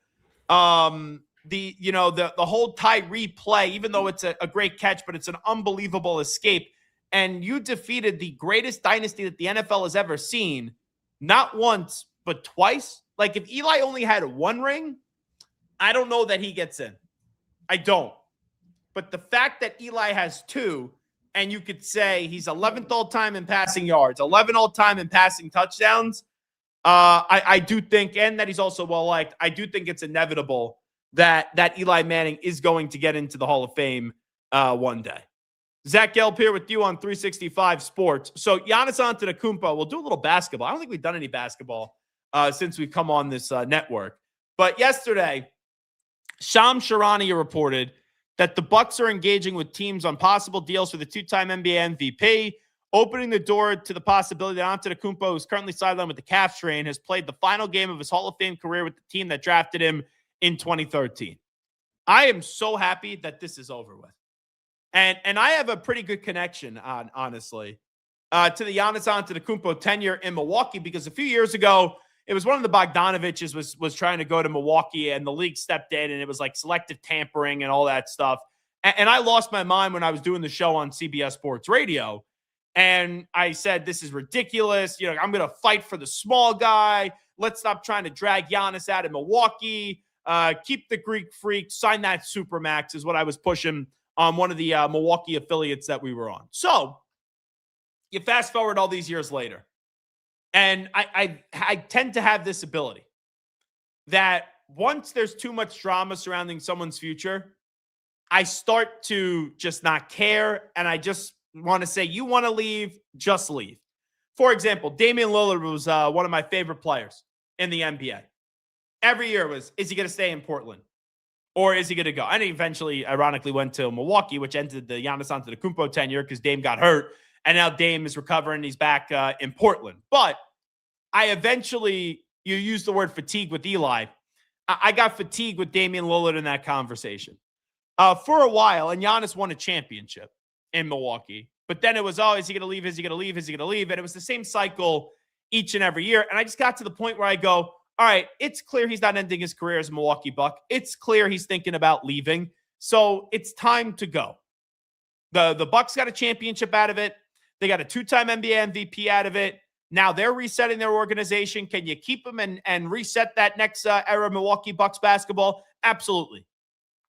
Speaker 2: the whole Tyree play, even though it's a great catch, but it's an unbelievable escape. And you defeated the greatest dynasty that the NFL has ever seen, not once, but twice. If Eli only had 1 ring, I don't know that he gets in. I don't. But the fact that Eli has 2, and you could say he's 11th all-time in passing yards, 11th all-time in passing touchdowns, I do think, and that he's also well-liked, I do think it's inevitable that Eli Manning is going to get into the Hall of Fame one day. Zach Gelb here with you on 365 Sports. So Giannis Antetokounmpo, we'll do a little basketball. I don't think we've done any basketball since we've come on this network. But yesterday, Shams Charania reported that the Bucks are engaging with teams on possible deals for the 2-time NBA MVP. opening the door to the possibility that Antetokounmpo, who's currently sidelined with the calf strain, has played the final game of his Hall of Fame career with the team that drafted him in 2013. I am so happy that this is over with. And I have a pretty good connection, honestly, to the Giannis Antetokounmpo tenure in Milwaukee, because a few years ago, it was one of the Bogdanoviches was trying to go to Milwaukee, and the league stepped in, and it was like selective tampering and all that stuff. And I lost my mind when I was doing the show on CBS Sports Radio. And I said, this is ridiculous. You know, I'm going to fight for the small guy. Let's stop trying to drag Giannis out of Milwaukee. Keep the Greek freak. Sign that Supermax is what I was pushing on one of the Milwaukee affiliates that we were on. So you fast forward all these years later. And I tend to have this ability that once there's too much drama surrounding someone's future, I start to just not care. And I just want to say, you want to leave, just leave. For example, Damian Lillard was one of my favorite players in the NBA. Every year was, is he going to stay in Portland? Or is he going to go? And he eventually, ironically, went to Milwaukee, which ended the Giannis Antetokounmpo tenure because Dame got hurt. And now Dame is recovering. He's back in Portland. But I eventually, you use the word fatigue with Eli. I got fatigued with Damian Lillard in that conversation. For a while, and Giannis won a championship in Milwaukee. But then it was, oh, is he going to leave? Is he going to leave? Is he going to leave? And it was the same cycle each and every year. And I just got to the point where I go, all right, it's clear he's not ending his career as a Milwaukee Buck. It's clear he's thinking about leaving. So it's time to go. The Bucks got a championship out of it. They got a 2-time NBA MVP out of it. Now they're resetting their organization. Can you keep them and reset that next era of Milwaukee Bucks basketball? Absolutely.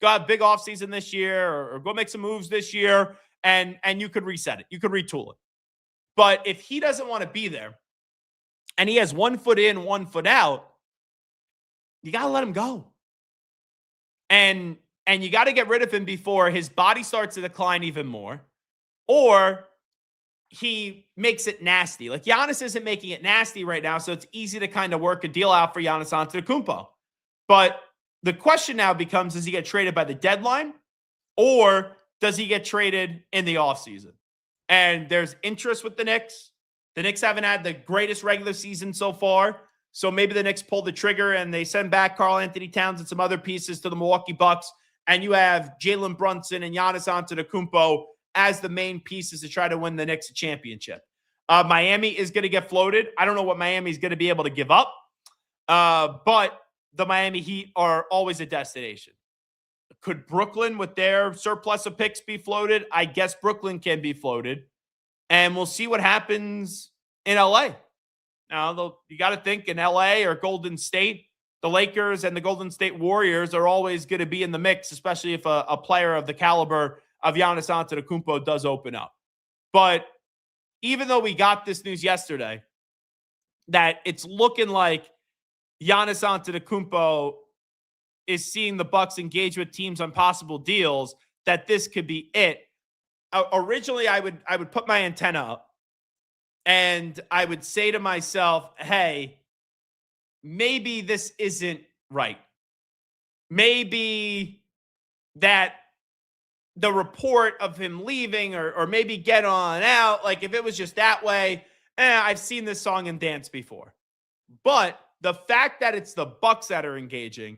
Speaker 2: Go have a big offseason this year or go make some moves this year, and you could reset it. You could retool it. But if he doesn't want to be there and he has 1 foot in, 1 foot out, you got to let him go. And you got to get rid of him before his body starts to decline even more, or he makes it nasty. Like Giannis isn't making it nasty right now, so it's easy to kind of work a deal out for Giannis Antetokounmpo. But the question now becomes, does he get traded by the deadline, or does he get traded in the offseason? And there's interest with the Knicks. The Knicks haven't had the greatest regular season so far, so maybe the Knicks pull the trigger and they send back Karl-Anthony Towns and some other pieces to the Milwaukee Bucks, and you have Jalen Brunson and Giannis Antetokounmpo as the main pieces to try to win the Knicks a championship. Miami is going to get floated. I don't know what Miami is going to be able to give up, but the Miami Heat are always a destination. Could Brooklyn, with their surplus of picks, be floated? I guess Brooklyn can be floated, and we'll see what happens in LA. Now, you got to think in LA or Golden State, the Lakers and the Golden State Warriors are always going to be in the mix, especially if a player of the caliber of Giannis Antetokounmpo does open up. But even though we got this news yesterday that it's looking like Giannis Antetokounmpo is seeing the Bucks engage with teams on possible deals, that this could be it. Originally, I would put my antenna up and I would say to myself, hey, maybe this isn't right. Maybe that the report of him leaving or maybe get on out, like if it was just that way, I've seen this song and dance before. But the fact that it's the Bucks that are engaging,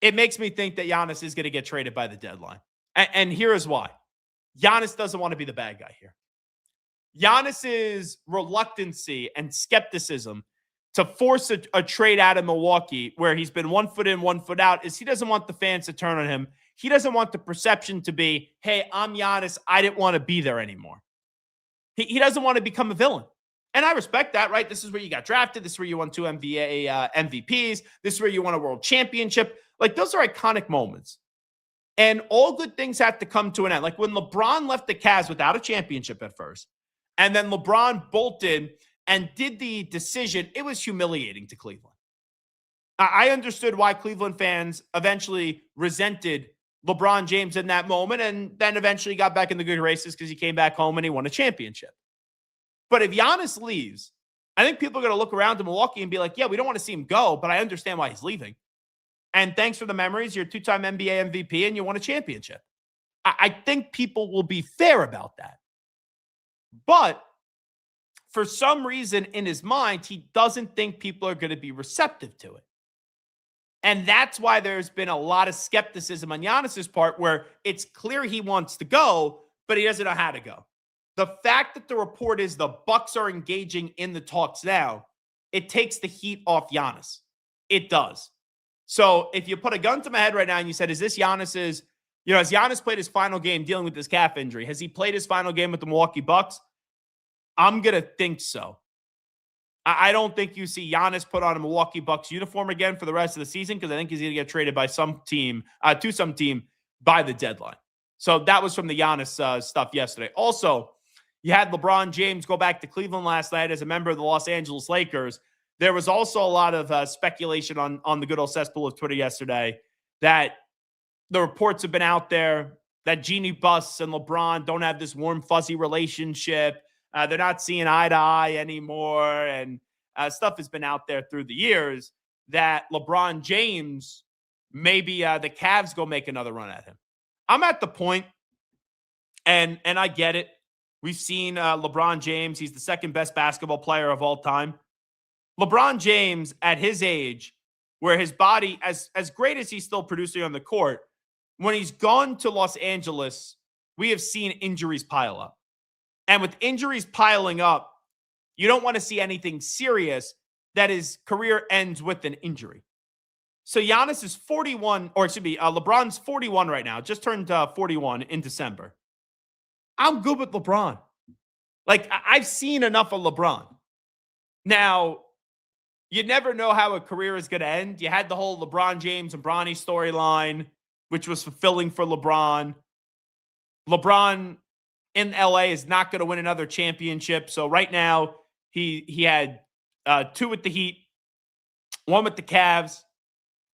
Speaker 2: it makes me think that Giannis is going to get traded by the deadline. And here is why. Giannis doesn't want to be the bad guy here. Giannis's reluctancy and skepticism to force a trade out of Milwaukee where he's been 1 foot in, 1 foot out is he doesn't want the fans to turn on him. He doesn't want the perception to be, hey, I'm Giannis. I didn't want to be there anymore. He doesn't want to become a villain. And I respect that, right? This is where you got drafted. This is where you won 2 MVPs. This is where you won a world championship. Like, those are iconic moments. And all good things have to come to an end. Like when LeBron left the Cavs without a championship at first, and then LeBron bolted and did the decision, it was humiliating to Cleveland. I understood why Cleveland fans eventually resented LeBron James in that moment and then eventually got back in the good races because he came back home and he won a championship. But if Giannis leaves, I think people are going to look around to Milwaukee and be like, yeah, we don't want to see him go, but I understand why he's leaving. And thanks for the memories. You're a 2-time NBA MVP and you won a championship. I think people will be fair about that. But for some reason in his mind, he doesn't think people are going to be receptive to it. And that's why there's been a lot of skepticism on Giannis's part, where it's clear he wants to go, but he doesn't know how to go. The fact that the report is the Bucks are engaging in the talks now, it takes the heat off Giannis. It does. So if you put a gun to my head right now and you said, is this Giannis's, has Giannis played his final game dealing with this calf injury? Has he played his final game with the Milwaukee Bucks? I'm going to think so. I don't think you see Giannis put on a Milwaukee Bucks uniform again for the rest of the season, because I think he's going to get traded by some team, to some team by the deadline. So that was from the Giannis stuff yesterday. Also, you had LeBron James go back to Cleveland last night as a member of the Los Angeles Lakers. There was also a lot of speculation on the good old cesspool of Twitter yesterday that the reports have been out there that Jeannie Buss and LeBron don't have this warm, fuzzy relationship. They're not seeing eye to eye anymore. And stuff has been out there through the years that LeBron James, maybe the Cavs go make another run at him. I'm at the point, and I get it. We've seen LeBron James. He's the second best basketball player of all time. LeBron James, at his age, where his body, as great as he's still producing on the court, when he's gone to Los Angeles, we have seen injuries pile up. And with injuries piling up, you don't want to see anything serious that his career ends with an injury. So Giannis is 41, or excuse me, LeBron's 41 right now, just turned 41 in December. I'm good with LeBron. Like, I've seen enough of LeBron. Now, you never know how a career is going to end. You had the whole LeBron James and Bronny storyline, which was fulfilling for LeBron. LeBron in LA is not going to win another championship. So right now, he had 2 with the Heat, 1 with the Cavs,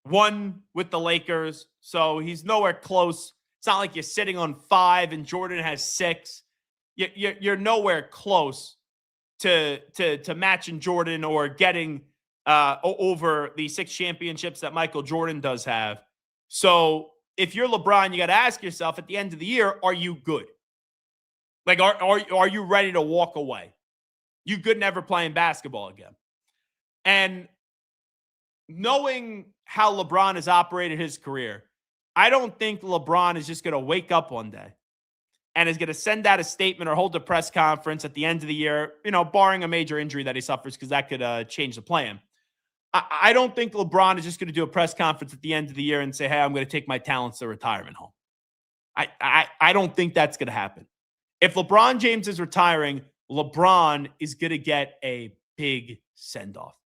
Speaker 2: 1 with the Lakers. So he's nowhere close. It's not like you're sitting on 5 and Jordan has 6. You're nowhere close to matching Jordan or getting over the 6 championships that Michael Jordan does have. So if you're LeBron, you got to ask yourself at the end of the year, are you good? Like, are you ready to walk away? You good never playing basketball again. And knowing how LeBron has operated his career, I don't think LeBron is just going to wake up one day and is going to send out a statement or hold a press conference at the end of the year, barring a major injury that he suffers, because that could change the plan. I don't think LeBron is just going to do a press conference at the end of the year and say, hey, I'm going to take my talents to retirement home. I don't think that's going to happen. If LeBron James is retiring, LeBron is going to get a big send-off.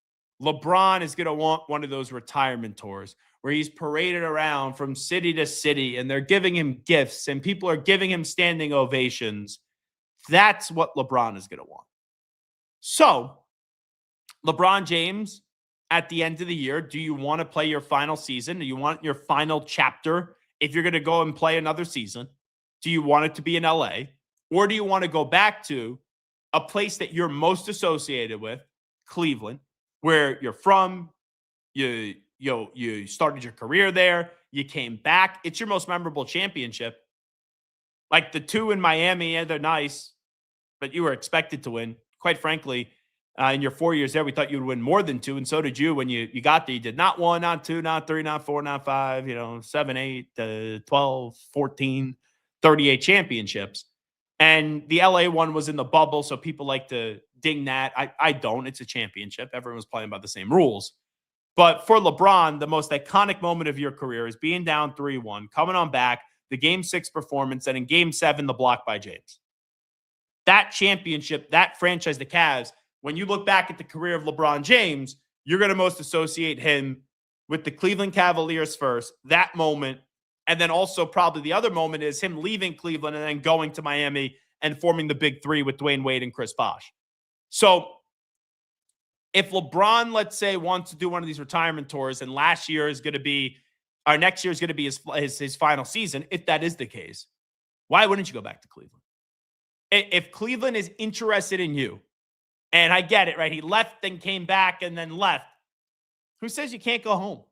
Speaker 2: LeBron is going to want one of those retirement tours where he's paraded around from city to city and they're giving him gifts and people are giving him standing ovations. That's what LeBron is going to want. So, LeBron James, at the end of the year, do you want to play your final season? Do you want your final chapter? If you're going to go and play another season, do you want it to be in LA? Or do you want to go back to a place that you're most associated with, Cleveland, where you're from, you started your career there, you came back. It's your most memorable championship. Like the 2 in Miami, yeah, they're nice, but you were expected to win. Quite frankly, in your 4 years there, we thought you would win more than 2, and so did you when you got there. You did not 1, not 2, not 3, not 4, not 5, 7, 8, 12, 14, 38 championships. And the LA one was in the bubble, so people like to ding that. I don't. It's a championship. Everyone was playing by the same rules. But for LeBron, the most iconic moment of your career is being down 3-1, coming on back, the Game 6 performance, and in Game 7, the block by James. That championship, that franchise, the Cavs, when you look back at the career of LeBron James, you're going to most associate him with the Cleveland Cavaliers first, that moment. And then also probably the other moment is him leaving Cleveland and then going to Miami and forming the big 3 with Dwayne Wade and Chris Bosh. So if LeBron, let's say, wants to do one of these retirement tours and next year is going to be his final season, if that is the case, why wouldn't you go back to Cleveland? If Cleveland is interested in you, and I get it, right? He left and came back and then left. Who says you can't go home?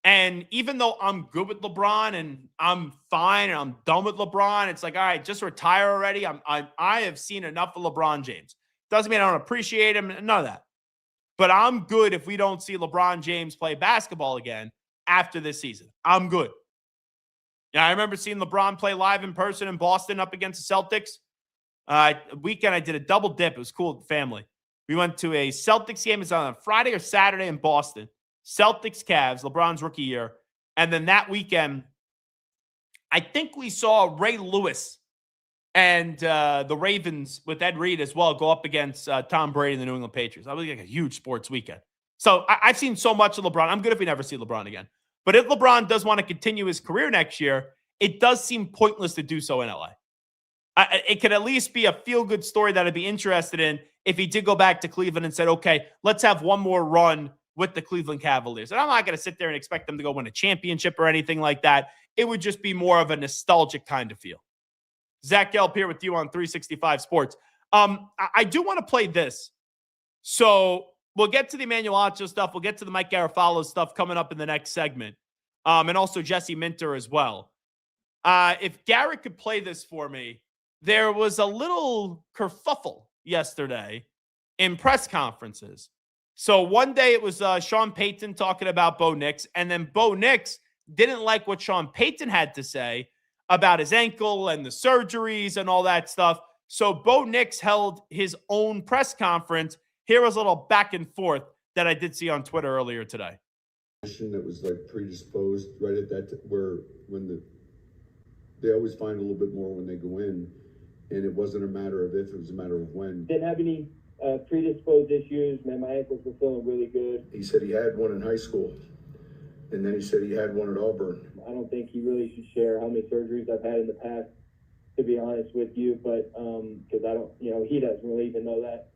Speaker 2: And even though I'm good with LeBron and I'm fine and I'm done with LeBron, it's like, all right, just retire already. I have seen enough of LeBron James. Doesn't mean I don't appreciate him. None of that. But I'm good if we don't see LeBron James play basketball again after this season. I'm good. Yeah, I remember seeing LeBron play live in person in Boston up against the Celtics. Weekend, I did a double dip. It was cool with the family. We went to a Celtics game. It's on a Friday or Saturday in Boston. Celtics, Cavs, LeBron's rookie year. And then that weekend, I think we saw Ray Lewis and the Ravens with Ed Reed as well go up against Tom Brady and the New England Patriots. That was like a huge sports weekend. So I've seen so much of LeBron. I'm good if we never see LeBron again. But if LeBron does want to continue his career next year, it does seem pointless to do so in LA. It could at least be a feel-good story that I'd be interested in if he did go back to Cleveland and said, okay, let's have one more run with the Cleveland Cavaliers. And I'm not going to sit there and expect them to go win a championship or anything like that. It would just be more of a nostalgic kind of feel. Zach Gelb here with you on 365 Sports. I do want to play this. So we'll get to the Emmanuel Acho stuff. We'll get to the Mike Garafalo stuff coming up in the next segment. And also Jesse Minter as well. If Garrett could play this for me, there was a little kerfuffle yesterday in press conferences. So one day it was Sean Payton talking about Bo Nix, and then Bo Nix didn't like what Sean Payton had to say about his ankle and the surgeries and all that stuff. So Bo Nix held his own press conference. Here was a little back and forth that I did see on Twitter earlier today.
Speaker 18: That was like predisposed right at that they always find a little bit more when they go in, and it wasn't a matter of if, it was a matter of when.
Speaker 19: Didn't have any predisposed issues. Man, my ankles were feeling really good.
Speaker 18: He said he had one in high school, and then he said he had one at Auburn.
Speaker 19: I don't think he really should share how many surgeries I've had in the past, to be honest with you, but because I don't, he doesn't really even know that.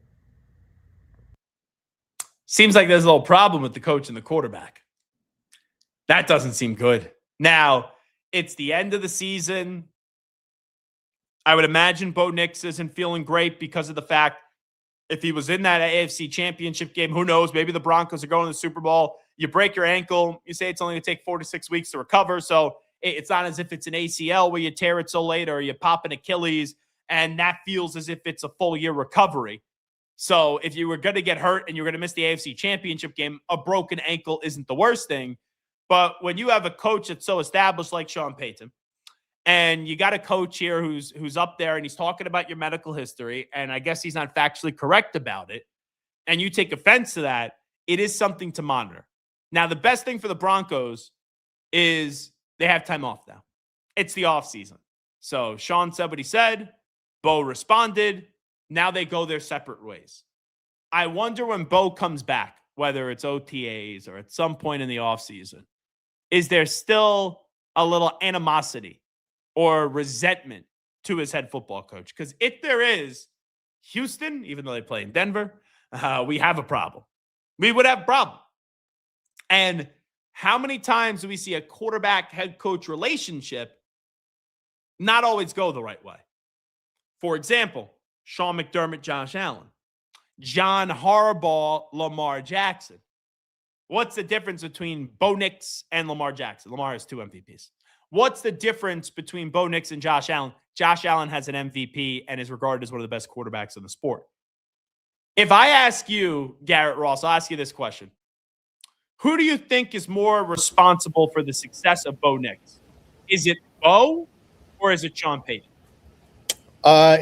Speaker 2: Seems like there's a little problem with the coach and the quarterback. That doesn't seem good. Now, it's the end of the season. I would imagine Bo Nix isn't feeling great because of the fact if he was in that AFC championship game, who knows? Maybe the Broncos are going to the Super Bowl. You break your ankle. You say it's only going to take 4 to 6 weeks to recover. So it's not as if it's an ACL where you tear it so late or you pop an Achilles, and that feels as if it's a full year recovery. So if you were going to get hurt and you're going to miss the AFC championship game, a broken ankle isn't the worst thing. But when you have a coach that's so established like Sean Payton, and you got a coach here who's up there and he's talking about your medical history, and I guess he's not factually correct about it, and you take offense to that, it is something to monitor. Now, the best thing for the Broncos is they have time off now. It's the offseason. So Sean said what he said. Bo responded. Now they go their separate ways. I wonder when Bo comes back, whether it's OTAs or at some point in the offseason, is there still a little animosity or resentment to his head football coach? Because if there is, Houston, even though they play in Denver, we have a problem. We would have a problem. And how many times do we see a quarterback-head coach relationship not always go the right way? For example, Sean McDermott, Josh Allen. John Harbaugh, Lamar Jackson. What's the difference between Bo Nix and Lamar Jackson? Lamar has 2 MVPs. What's the difference between Bo Nix and Josh Allen? Josh Allen has an MVP and is regarded as one of the best quarterbacks in the sport. If I ask you, Garrett Ross, I'll ask you this question. Who do you think is more responsible for the success of Bo Nix? Is it Bo or is it Sean Payton?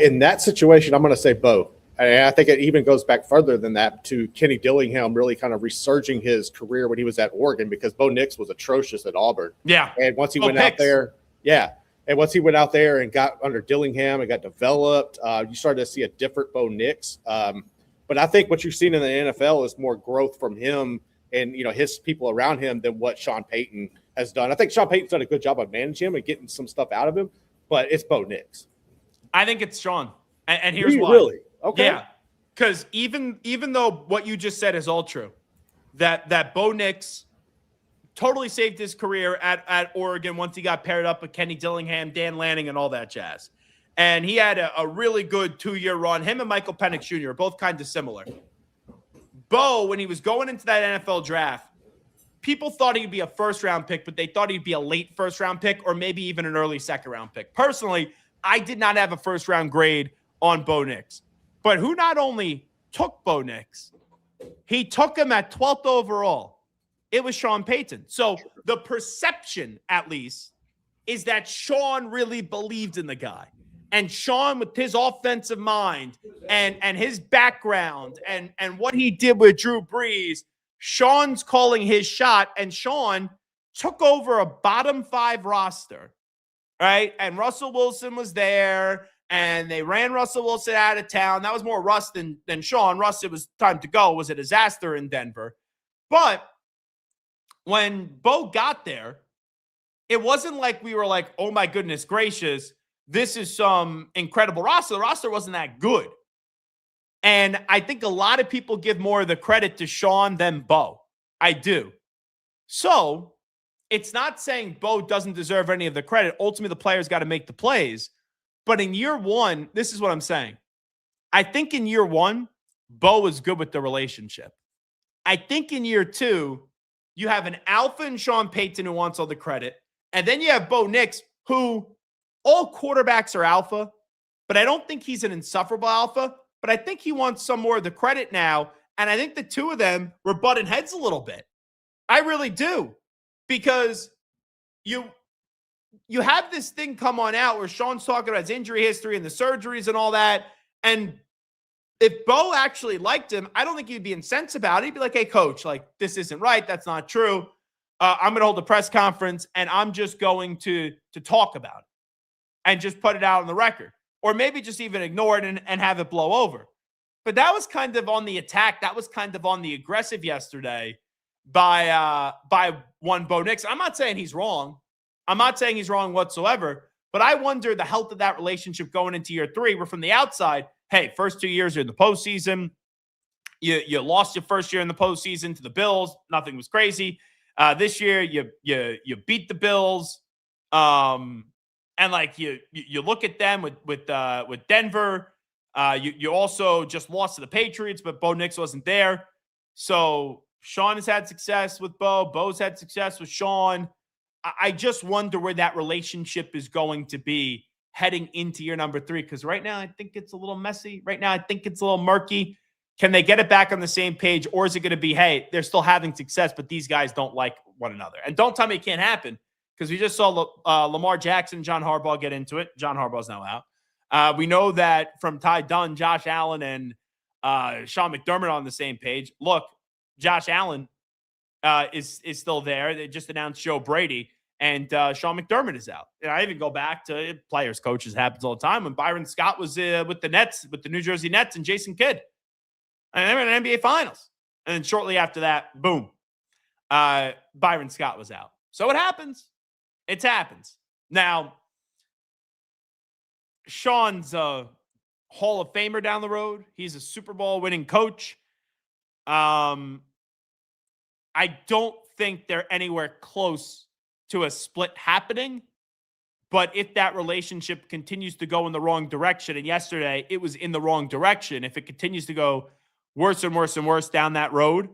Speaker 5: In that situation, I'm going to say Bo. And I think it even goes back further than that to Kenny Dillingham really kind of resurging his career when he was at Oregon, because Bo Nix was atrocious at Auburn.
Speaker 2: Yeah.
Speaker 5: And once he went out there, and once he went out there and got under Dillingham and got developed, you started to see a different Bo Nix. But I think what you've seen in the NFL is more growth from him and his people around him than what Sean Payton has done. I think Sean Payton's done a good job of managing him and getting some stuff out of him, but it's Bo Nix.
Speaker 2: I think it's Sean. And here's why.
Speaker 5: Really? Okay.
Speaker 2: Yeah. Because even though what you just said is all true, that Bo Nix totally saved his career at Oregon once he got paired up with Kenny Dillingham, Dan Lanning, and all that jazz. And he had a really good 2-year run. Him and Michael Penix Jr. are both kind of similar. Bo, when he was going into that NFL draft, people thought he'd be a first-round pick, but they thought he'd be a late first-round pick or maybe even an early second-round pick. Personally, I did not have a first-round grade on Bo Nix. But who not only took Bo Nix, he took him at 12th overall. It was Sean Payton. So the perception, at least, is that Sean really believed in the guy. And Sean, with his offensive mind and his background and what he did with Drew Brees, Sean's calling his shot, and Sean took over a bottom 5 roster, right? And Russell Wilson was there, and they ran Russell Wilson out of town. That was more Russ than Sean. Russ, it was time to go. It was a disaster in Denver. But when Bo got there, it wasn't like we were like, oh my goodness gracious, this is some incredible roster. The roster wasn't that good. And I think a lot of people give more of the credit to Sean than Bo. I do. So it's not saying Bo doesn't deserve any of the credit. Ultimately, the player's got to make the plays. But in year one, this is what I'm saying. I think in year one, Bo was good with the relationship. I think in year two, you have an alpha in Sean Payton who wants all the credit. And then you have Bo Nix, who all quarterbacks are alpha, but I don't think he's an insufferable alpha. But I think he wants some more of the credit now. And I think the two of them were butting heads a little bit. I really do. Because you have this thing come on out where Sean's talking about his injury history and the surgeries and all that. And if Bo actually liked him, I don't think he'd be incensed about it. He'd be like, hey, coach, like, this isn't right. That's not true. I'm going to hold a press conference, and I'm just going to talk about it and just put it out on the record. Or maybe just even ignore it and have it blow over. But that was kind of on the attack. That was kind of on the aggressive yesterday by one Bo Nix. I'm not saying he's wrong. I'm not saying he's wrong whatsoever. But I wonder the health of that relationship going into year three, where from the outside, hey, first 2 years you're in the postseason. You lost your first year in the postseason to the Bills. Nothing was crazy. This year you beat the Bills. And like you look at them with Denver. You also just lost to the Patriots, but Bo Nix wasn't there. So Sean has had success with Bo. Bo's had success with Sean. I just wonder where that relationship is going to be heading into year number 3. Because right now I think it's a little messy. Right now I think it's a little murky. Can they get it back on the same page, or is it going to be, hey, they're still having success, but these guys don't like one another? And don't tell me it can't happen. Because we just saw Lamar Jackson, John Harbaugh get into it. John Harbaugh's now out. We know that from Ty Dunn, Josh Allen, and Sean McDermott on the same page. Look, Josh Allen is still there. They just announced Joe Brady, and Sean McDermott is out. And I even go back to players, coaches, happens all the time. When Byron Scott was with the Nets, with the New Jersey Nets, and Jason Kidd. And they were in the NBA Finals. And then shortly after that, boom, Byron Scott was out. So it happens. It happens. Now, Sean's a Hall of Famer down the road. He's a Super Bowl winning coach. I don't think they're anywhere close to a split happening. But if that relationship continues to go in the wrong direction, and yesterday it was in the wrong direction, if it continues to go worse and worse and worse down that road,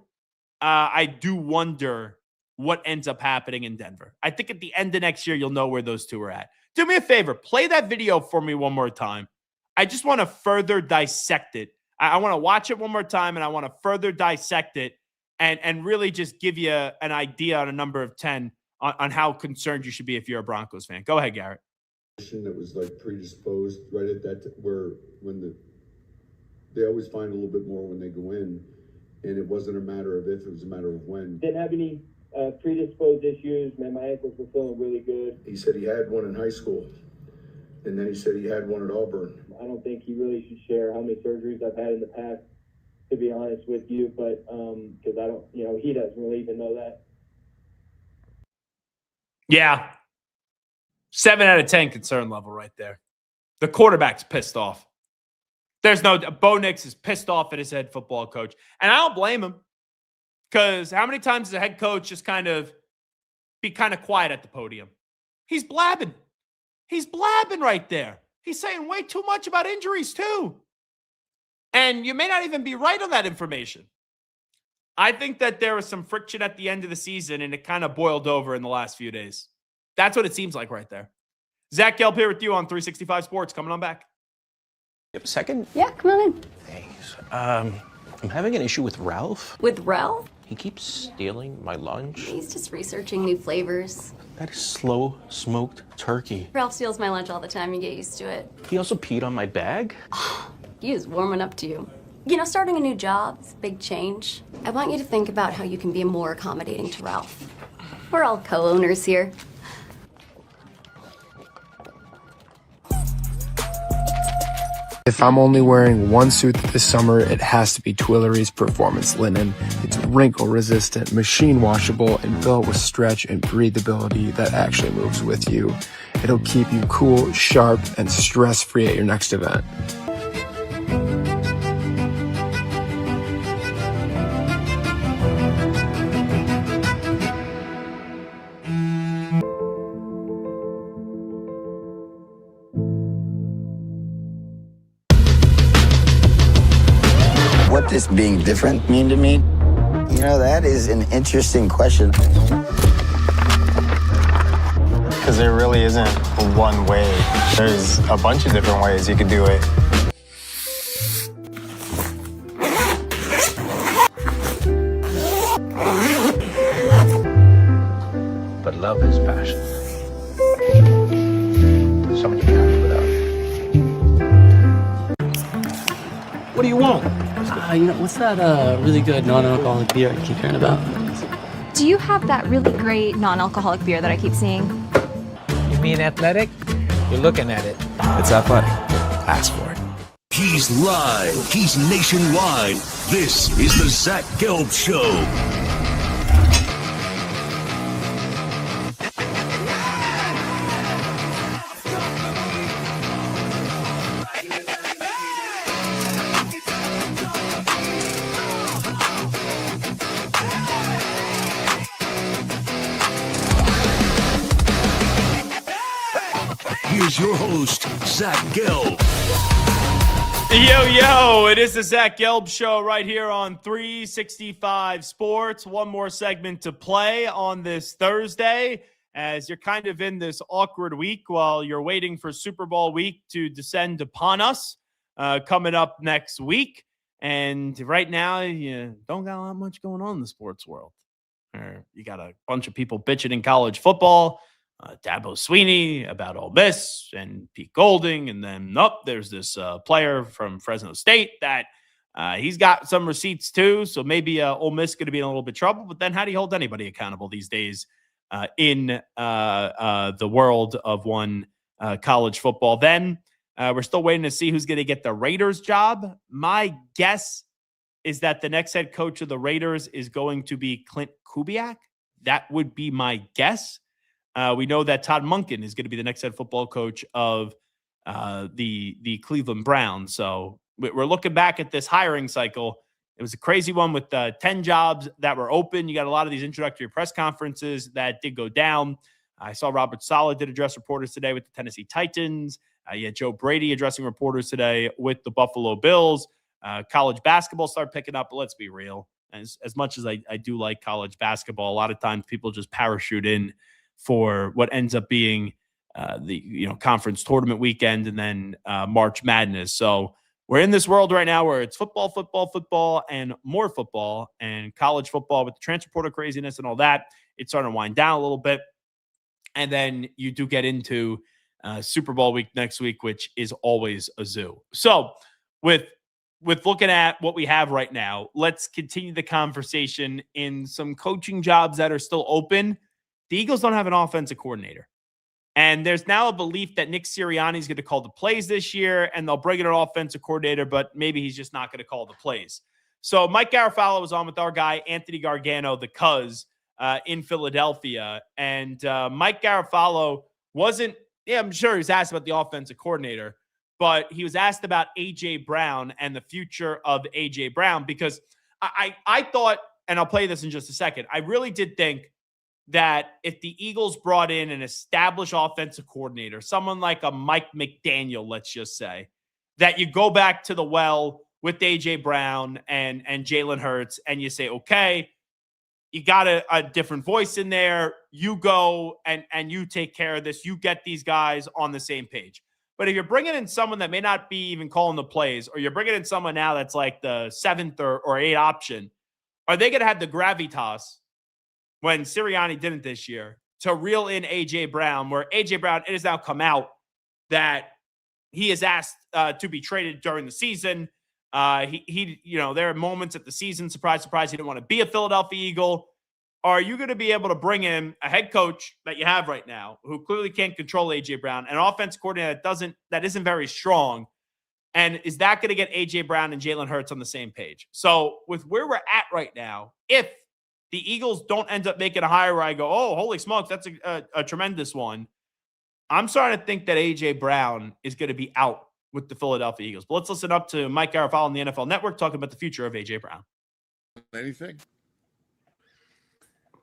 Speaker 2: I do wonder what ends up happening in Denver. I think at the end of next year, you'll know where those two are at. Do me a favor. Play that video for me one more time. I just want to further dissect it. I want to watch it one more time, and I want to further dissect it and really just give you an idea on a number of 10 on how concerned you should be if you're a Broncos fan. Go ahead, Garrett.
Speaker 18: That was like predisposed right at that they always find a little bit more when they go in, and it wasn't a matter of if, it was a matter of when.
Speaker 19: Didn't have any predisposed issues. Man, my ankles were feeling really good.
Speaker 18: He said he had one in high school, and then he said he had one at Auburn.
Speaker 19: I don't think he really should share how many surgeries I've had in the past, to be honest with you, but because I don't, he doesn't really even know that.
Speaker 2: Yeah. 7 out of 10 concern level right there. The quarterback's pissed off. There's no, Bo Nix is pissed off at his head football coach. And I don't blame him. Because how many times does a head coach just be quiet at the podium? He's blabbing. He's blabbing right there. He's saying way too much about injuries too. And you may not even be right on that information. I think that there was some friction at the end of the season, and it kind of boiled over in the last few days. That's what it seems like right there. Zach Gelb here with you on 365 Sports. Coming on back.
Speaker 20: A second?
Speaker 21: Yeah, come on in.
Speaker 20: Thanks. I'm having an issue with Ralph.
Speaker 21: With Ralph?
Speaker 20: He keeps stealing my lunch.
Speaker 21: He's just researching new flavors.
Speaker 20: That is slow smoked turkey.
Speaker 21: Ralph steals my lunch all the time. You get used to it.
Speaker 20: He also peed on my bag.
Speaker 21: He is warming up to you. You know, starting a new job, it's a big change. I want you to think about how you can be more accommodating to Ralph. We're all co-owners here.
Speaker 22: If I'm only wearing one suit this summer, it has to be Tuileries Performance Linen. It's wrinkle resistant, machine washable, and built with stretch and breathability that actually moves with you. It'll keep you cool, sharp, and stress-free at your next event.
Speaker 23: What does being different mean to me? You know, that is an interesting question.
Speaker 24: Because there really isn't one way. There's a bunch of different ways you could do it.
Speaker 20: But love is passion. Something you can't live without. What do you want?
Speaker 25: What's that really good non-alcoholic beer I keep hearing about?
Speaker 26: Do you have that really great non-alcoholic beer that I keep seeing?
Speaker 27: You mean athletic? You're looking at it.
Speaker 14: It's athletic. Ask for it.
Speaker 1: He's live. He's nationwide. This is the Zach Gelb Show. Here's your host, Zach Gelb.
Speaker 2: Yo, it is the Zach Gelb Show right here on 365 Sports. One more segment to play on this Thursday as you're kind of in this awkward week while you're waiting for Super Bowl week to descend upon us coming up next week. And right now, you don't got a lot much going on in the sports world. You got a bunch of people bitching in college football. Dabo Sweeney about Ole Miss and Pete Golding. And then there's this player from Fresno State that he's got some receipts too. So maybe Ole Miss going to be in a little bit of trouble. But then how do you hold anybody accountable these days in the world of college football? Then we're still waiting to see who's going to get the Raiders job. My guess is that the next head coach of the Raiders is going to be Clint Kubiak. That would be my guess. We know that Todd Monken is going to be the next head football coach of the Cleveland Browns. So we're looking back at this hiring cycle. It was a crazy one with 10 jobs that were open. You got a lot of these introductory press conferences that did go down. I saw Robert Saleh did address reporters today with the Tennessee Titans. You had Joe Brady addressing reporters today with the Buffalo Bills. College basketball started picking up, but let's be real. As much as I do like college basketball, a lot of times people just parachute in for what ends up being the conference tournament weekend and then March Madness. So we're in this world right now where it's football, and more football, and college football with the transfer portal craziness and all that. It's starting to wind down a little bit. And then you do get into Super Bowl week next week, which is always a zoo. So with looking at what we have right now, let's continue the conversation in some coaching jobs that are still open. The Eagles don't have an offensive coordinator. And there's now a belief that Nick Sirianni is going to call the plays this year, and they'll bring in an offensive coordinator, but maybe he's just not going to call the plays. So Mike Garafolo was on with our guy, Anthony Gargano, the Cuz, in Philadelphia. And Mike Garafolo I'm sure he was asked about the offensive coordinator, but he was asked about A.J. Brown and the future of A.J. Brown, because I thought, and I'll play this in just a second, I really did think that if the Eagles brought in an established offensive coordinator, someone like a Mike McDaniel, let's just say, that you go back to the well with A.J. Brown and Jalen Hurts, and you say, okay, you got a different voice in there. You go and you take care of this. You get these guys on the same page. But if you're bringing in someone that may not be even calling the plays, or you're bringing in someone now that's like the 7th or 8th option, are they going to have the gravitas when Sirianni didn't this year to reel in A.J. Brown, where A.J. Brown, it has now come out that he is asked to be traded during the season. There are moments at the season, surprise, surprise, he didn't want to be a Philadelphia Eagle. Are you going to be able to bring in a head coach that you have right now who clearly can't control A.J. Brown, an offense coordinator that isn't very strong? And is that going to get A.J. Brown and Jalen Hurts on the same page? So with where we're at right now, if the Eagles don't end up making a hire where I go, oh, holy smokes, that's a tremendous one, I'm starting to think that A.J. Brown is going to be out with the Philadelphia Eagles. But let's listen up to Mike Garafolo on the NFL Network talking about the future of A.J. Brown.
Speaker 3: Anything?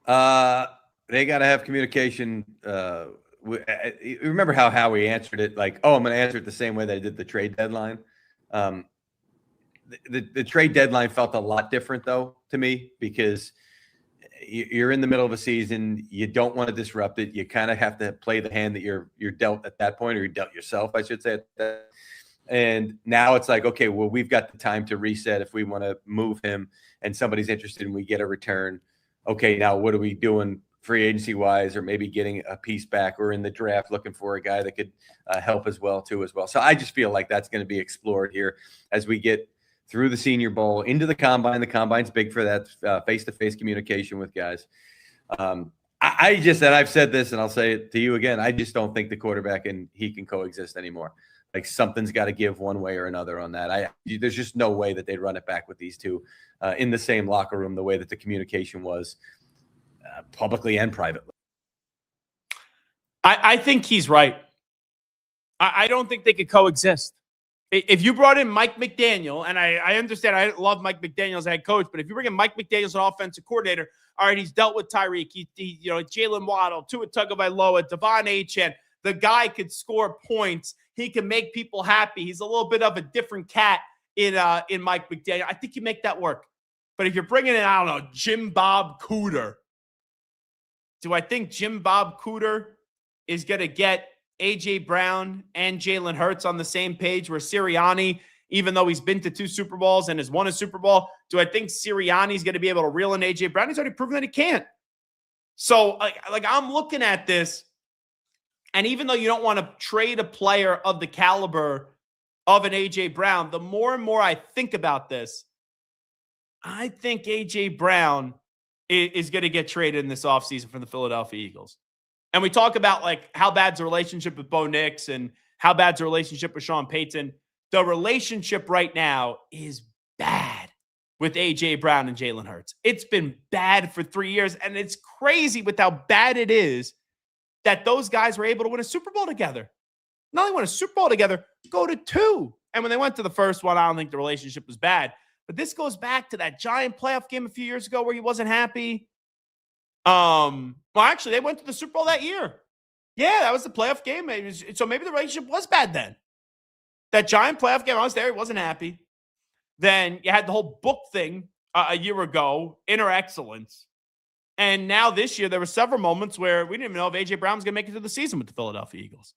Speaker 3: They got to have communication. Remember how Howie answered it? Like, oh, I'm going to answer it the same way that I did the trade deadline. The trade deadline felt a lot different, though, to me, because you're in the middle of a season. You don't want to disrupt it. You kind of have to play the hand that you're dealt at that point, or you're dealt yourself, I should say. And now it's like, okay, well, we've got the time to reset if we want to move him and somebody's interested and we get a return. Okay, now what are we doing free agency wise, or maybe getting a piece back, or in the draft looking for a guy that could help as well. So I just feel like that's going to be explored here as we get through the Senior Bowl into the Combine. The Combine's big for that face-to-face communication with guys. And I've said this and I'll say it to you again, I just don't think the quarterback and he can coexist anymore. Like, something's got to give one way or another on that. There's just no way that they'd run it back with these two in the same locker room, the way that the communication was publicly and privately.
Speaker 2: I think he's right. I don't think they could coexist. If you brought in Mike McDaniel, and I understand, I love Mike McDaniel as head coach, but if you bring in Mike McDaniel as an offensive coordinator, all right, he's dealt with Tyreek, Jalen Waddle, Tua Tagovailoa, Devon Achane. The guy could score points. He can make people happy. He's a little bit of a different cat in Mike McDaniel. I think you make that work. But if you're bringing in, I don't know, Jim Bob Cooter, do I think Jim Bob Cooter is going to get A.J. Brown and Jalen Hurts on the same page, where Sirianni, even though he's been to 2 Super Bowls and has won a Super Bowl, do I think Sirianni's going to be able to reel in A.J. Brown? He's already proven that he can't. So, I'm looking at this, and even though you don't want to trade a player of the caliber of an A.J. Brown, the more and more I think about this, I think A.J. Brown is going to get traded in this offseason from the Philadelphia Eagles. And we talk about how bad's the relationship with Bo Nix and how bad's the relationship with Sean Payton. The relationship right now is bad with A.J. Brown and Jalen Hurts. It's been bad for 3 years, and it's crazy with how bad it is that those guys were able to win a Super Bowl together. Not only win a Super Bowl together, go to 2. And when they went to the first one, I don't think the relationship was bad. But this goes back to that giant playoff game a few years ago where he wasn't happy. Well, actually, they went to the Super Bowl that year. Yeah, that was the playoff game. So maybe the relationship was bad then. That giant playoff game, I was there. He wasn't happy. Then you had the whole book thing a year ago, inner excellence. And now this year, there were several moments where we didn't even know if A.J. Brown was going to make it to the season with the Philadelphia Eagles.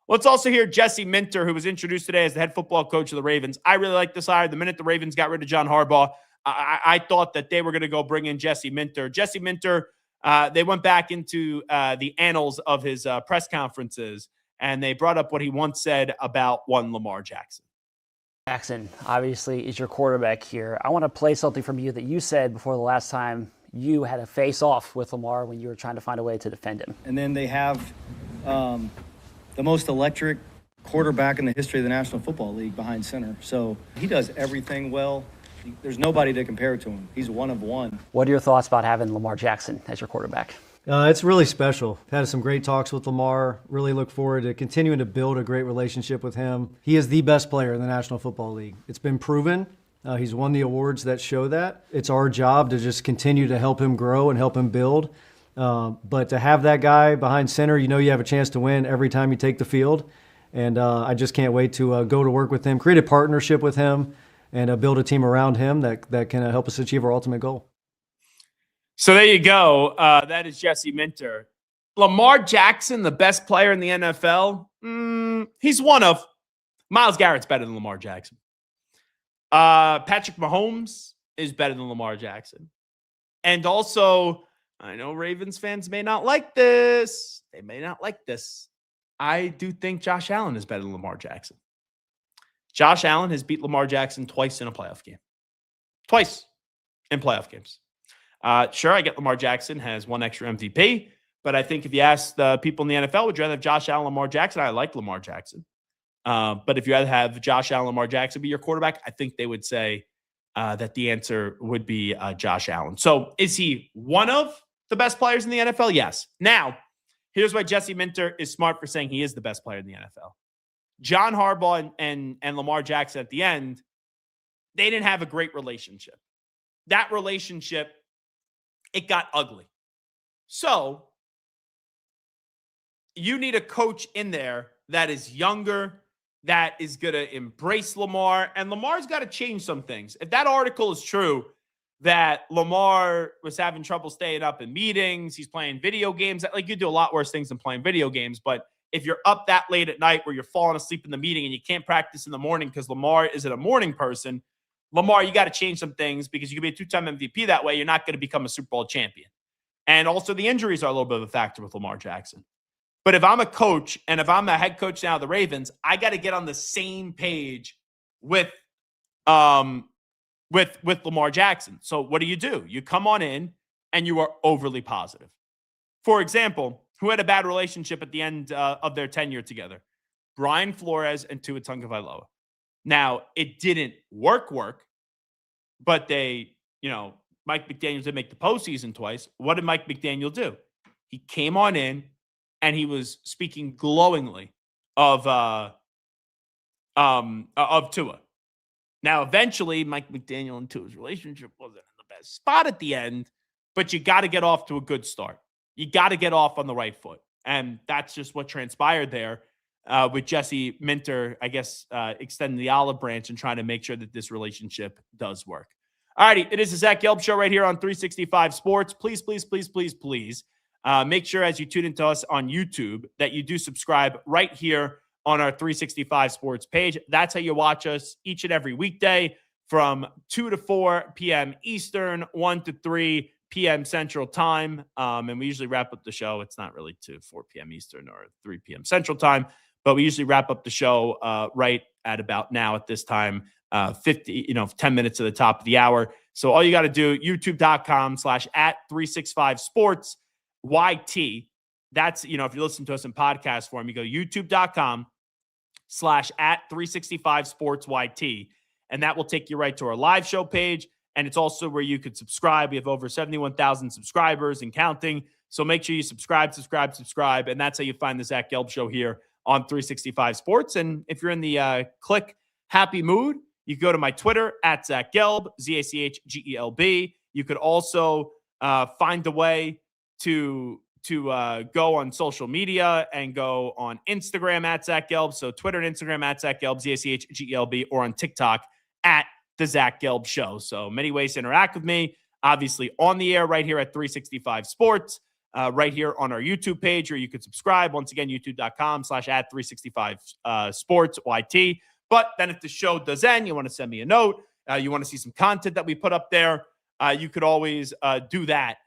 Speaker 2: Let's also hear Jesse Minter, who was introduced today as the head football coach of the Ravens. I really like this hire. The minute the Ravens got rid of John Harbaugh, I thought that they were going to go bring in Jesse Minter. Jesse Minter, they went back into the annals of his press conferences, and they brought up what he once said about one Lamar Jackson.
Speaker 4: Jackson, obviously, is your quarterback here. I want to play something from you that you said before the last time you had a face-off with Lamar when you were trying to find a way to defend him.
Speaker 6: And then they have the most electric quarterback in the history of the National Football League behind center. So he does everything well. There's nobody to compare to him. He's one of one.
Speaker 4: What are your thoughts about having Lamar Jackson as your quarterback?
Speaker 7: It's really special. Had some great talks with Lamar. Really look forward to continuing to build a great relationship with him. He is the best player in the National Football League. It's been proven. He's won the awards that show that. It's our job to just continue to help him grow and help him build. But to have that guy behind center, you know you have a chance to win every time you take the field. And I just can't wait to go to work with him, create a partnership with him, and build a team around him that can help us achieve our ultimate goal.
Speaker 2: So there you go. That is Jesse Minter. Lamar Jackson, the best player in the NFL? He's one of. Myles Garrett's better than Lamar Jackson. Patrick Mahomes is better than Lamar Jackson. And also, I know Ravens fans may not like this. They may not like this. I do think Josh Allen is better than Lamar Jackson. Josh Allen has beat Lamar Jackson twice in a playoff game. Twice in playoff games. Sure, I get Lamar Jackson has one extra MVP, but I think if you ask the people in the NFL, would you rather have Josh Allen, Lamar Jackson? I like Lamar Jackson. But if you rather have Josh Allen, Lamar Jackson be your quarterback, I think they would say that the answer would be Josh Allen. So is he one of the best players in the NFL? Yes. Now, here's why Jesse Minter is smart for saying he is the best player in the NFL. John Harbaugh and Lamar Jackson at the end, they didn't have a great relationship. That relationship, it got ugly. So you need a coach in there that is younger, that is going to embrace Lamar, and Lamar's got to change some things. If that article is true, that Lamar was having trouble staying up in meetings, he's playing video games, like you do a lot worse things than playing video games, but if you're up that late at night where you're falling asleep in the meeting and you can't practice in the morning because Lamar isn't a morning person, Lamar, you got to change some things because you can be a two-time MVP that way. You're not going to become a Super Bowl champion. And also the injuries are a little bit of a factor with Lamar Jackson. But if I'm a coach and if I'm the head coach now of the Ravens, I got to get on the same page with Lamar Jackson. So what do? You come on in and you are overly positive. For example, who had a bad relationship at the end of their tenure together? Brian Flores and Tua Tagovailoa. Now, it didn't work, but they, Mike McDaniel did make the postseason twice. What did Mike McDaniel do? He came on in and he was speaking glowingly of Tua. Now, eventually, Mike McDaniel and Tua's relationship wasn't in the best spot at the end, but you got to get off to a good start. You got to get off on the right foot. And that's just what transpired there with Jesse Minter, I guess, extending the olive branch and trying to make sure that this relationship does work. All righty, it is the Zach Gelb Show right here on 365 Sports. Please, make sure as you tune into us on YouTube that you do subscribe right here on our 365 Sports page. That's how you watch us each and every weekday from 2 to 4 p.m. Eastern, 1 to 3 p.m. Central Time. And we usually wrap up the show. It's not really 2 to 4 p.m. Eastern or 3 p.m. Central Time, but we usually wrap up the show right at about now at this time, 10 minutes to the top of the hour. So all you got to do, youtube.com/@365sports YT. That's, if you listen to us in podcast form, you go youtube.com/@365sports YT. And that will take you right to our live show page. And it's also where you could subscribe. We have over 71,000 subscribers and counting. So make sure you subscribe. And that's how you find the Zach Gelb Show here on 365 Sports. And if you're in the click happy mood, you can go to my Twitter @Zach Gelb, ZACHGELB. You could also find a way to go on social media and go on Instagram @Zach Gelb. So Twitter and Instagram @Zach Gelb, ZACHGELB, or on TikTok @The Zach Gelb Show. So many ways to interact with me. Obviously on the air right here at 365 Sports, right here on our YouTube page, or you could subscribe. Once again, youtube.com/@365 Sports YT. But then if the show does end, you want to send me a note, you want to see some content that we put up there, you could always do that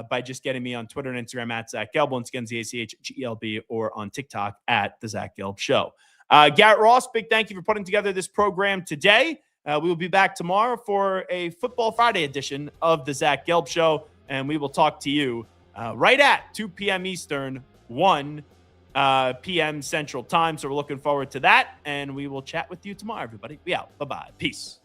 Speaker 2: by just getting me on Twitter and Instagram @Zach Gelb. Once again, ZACHGELB, or on TikTok @The Zach Gelb Show. Garrett Ross, big thank you for putting together this program today. We will be back tomorrow for a Football Friday edition of the Zach Gelb Show, and we will talk to you right at 2 p.m. Eastern, 1 p.m. Central Time. So we're looking forward to that, and we will chat with you tomorrow, everybody. We out. Bye-bye. Peace.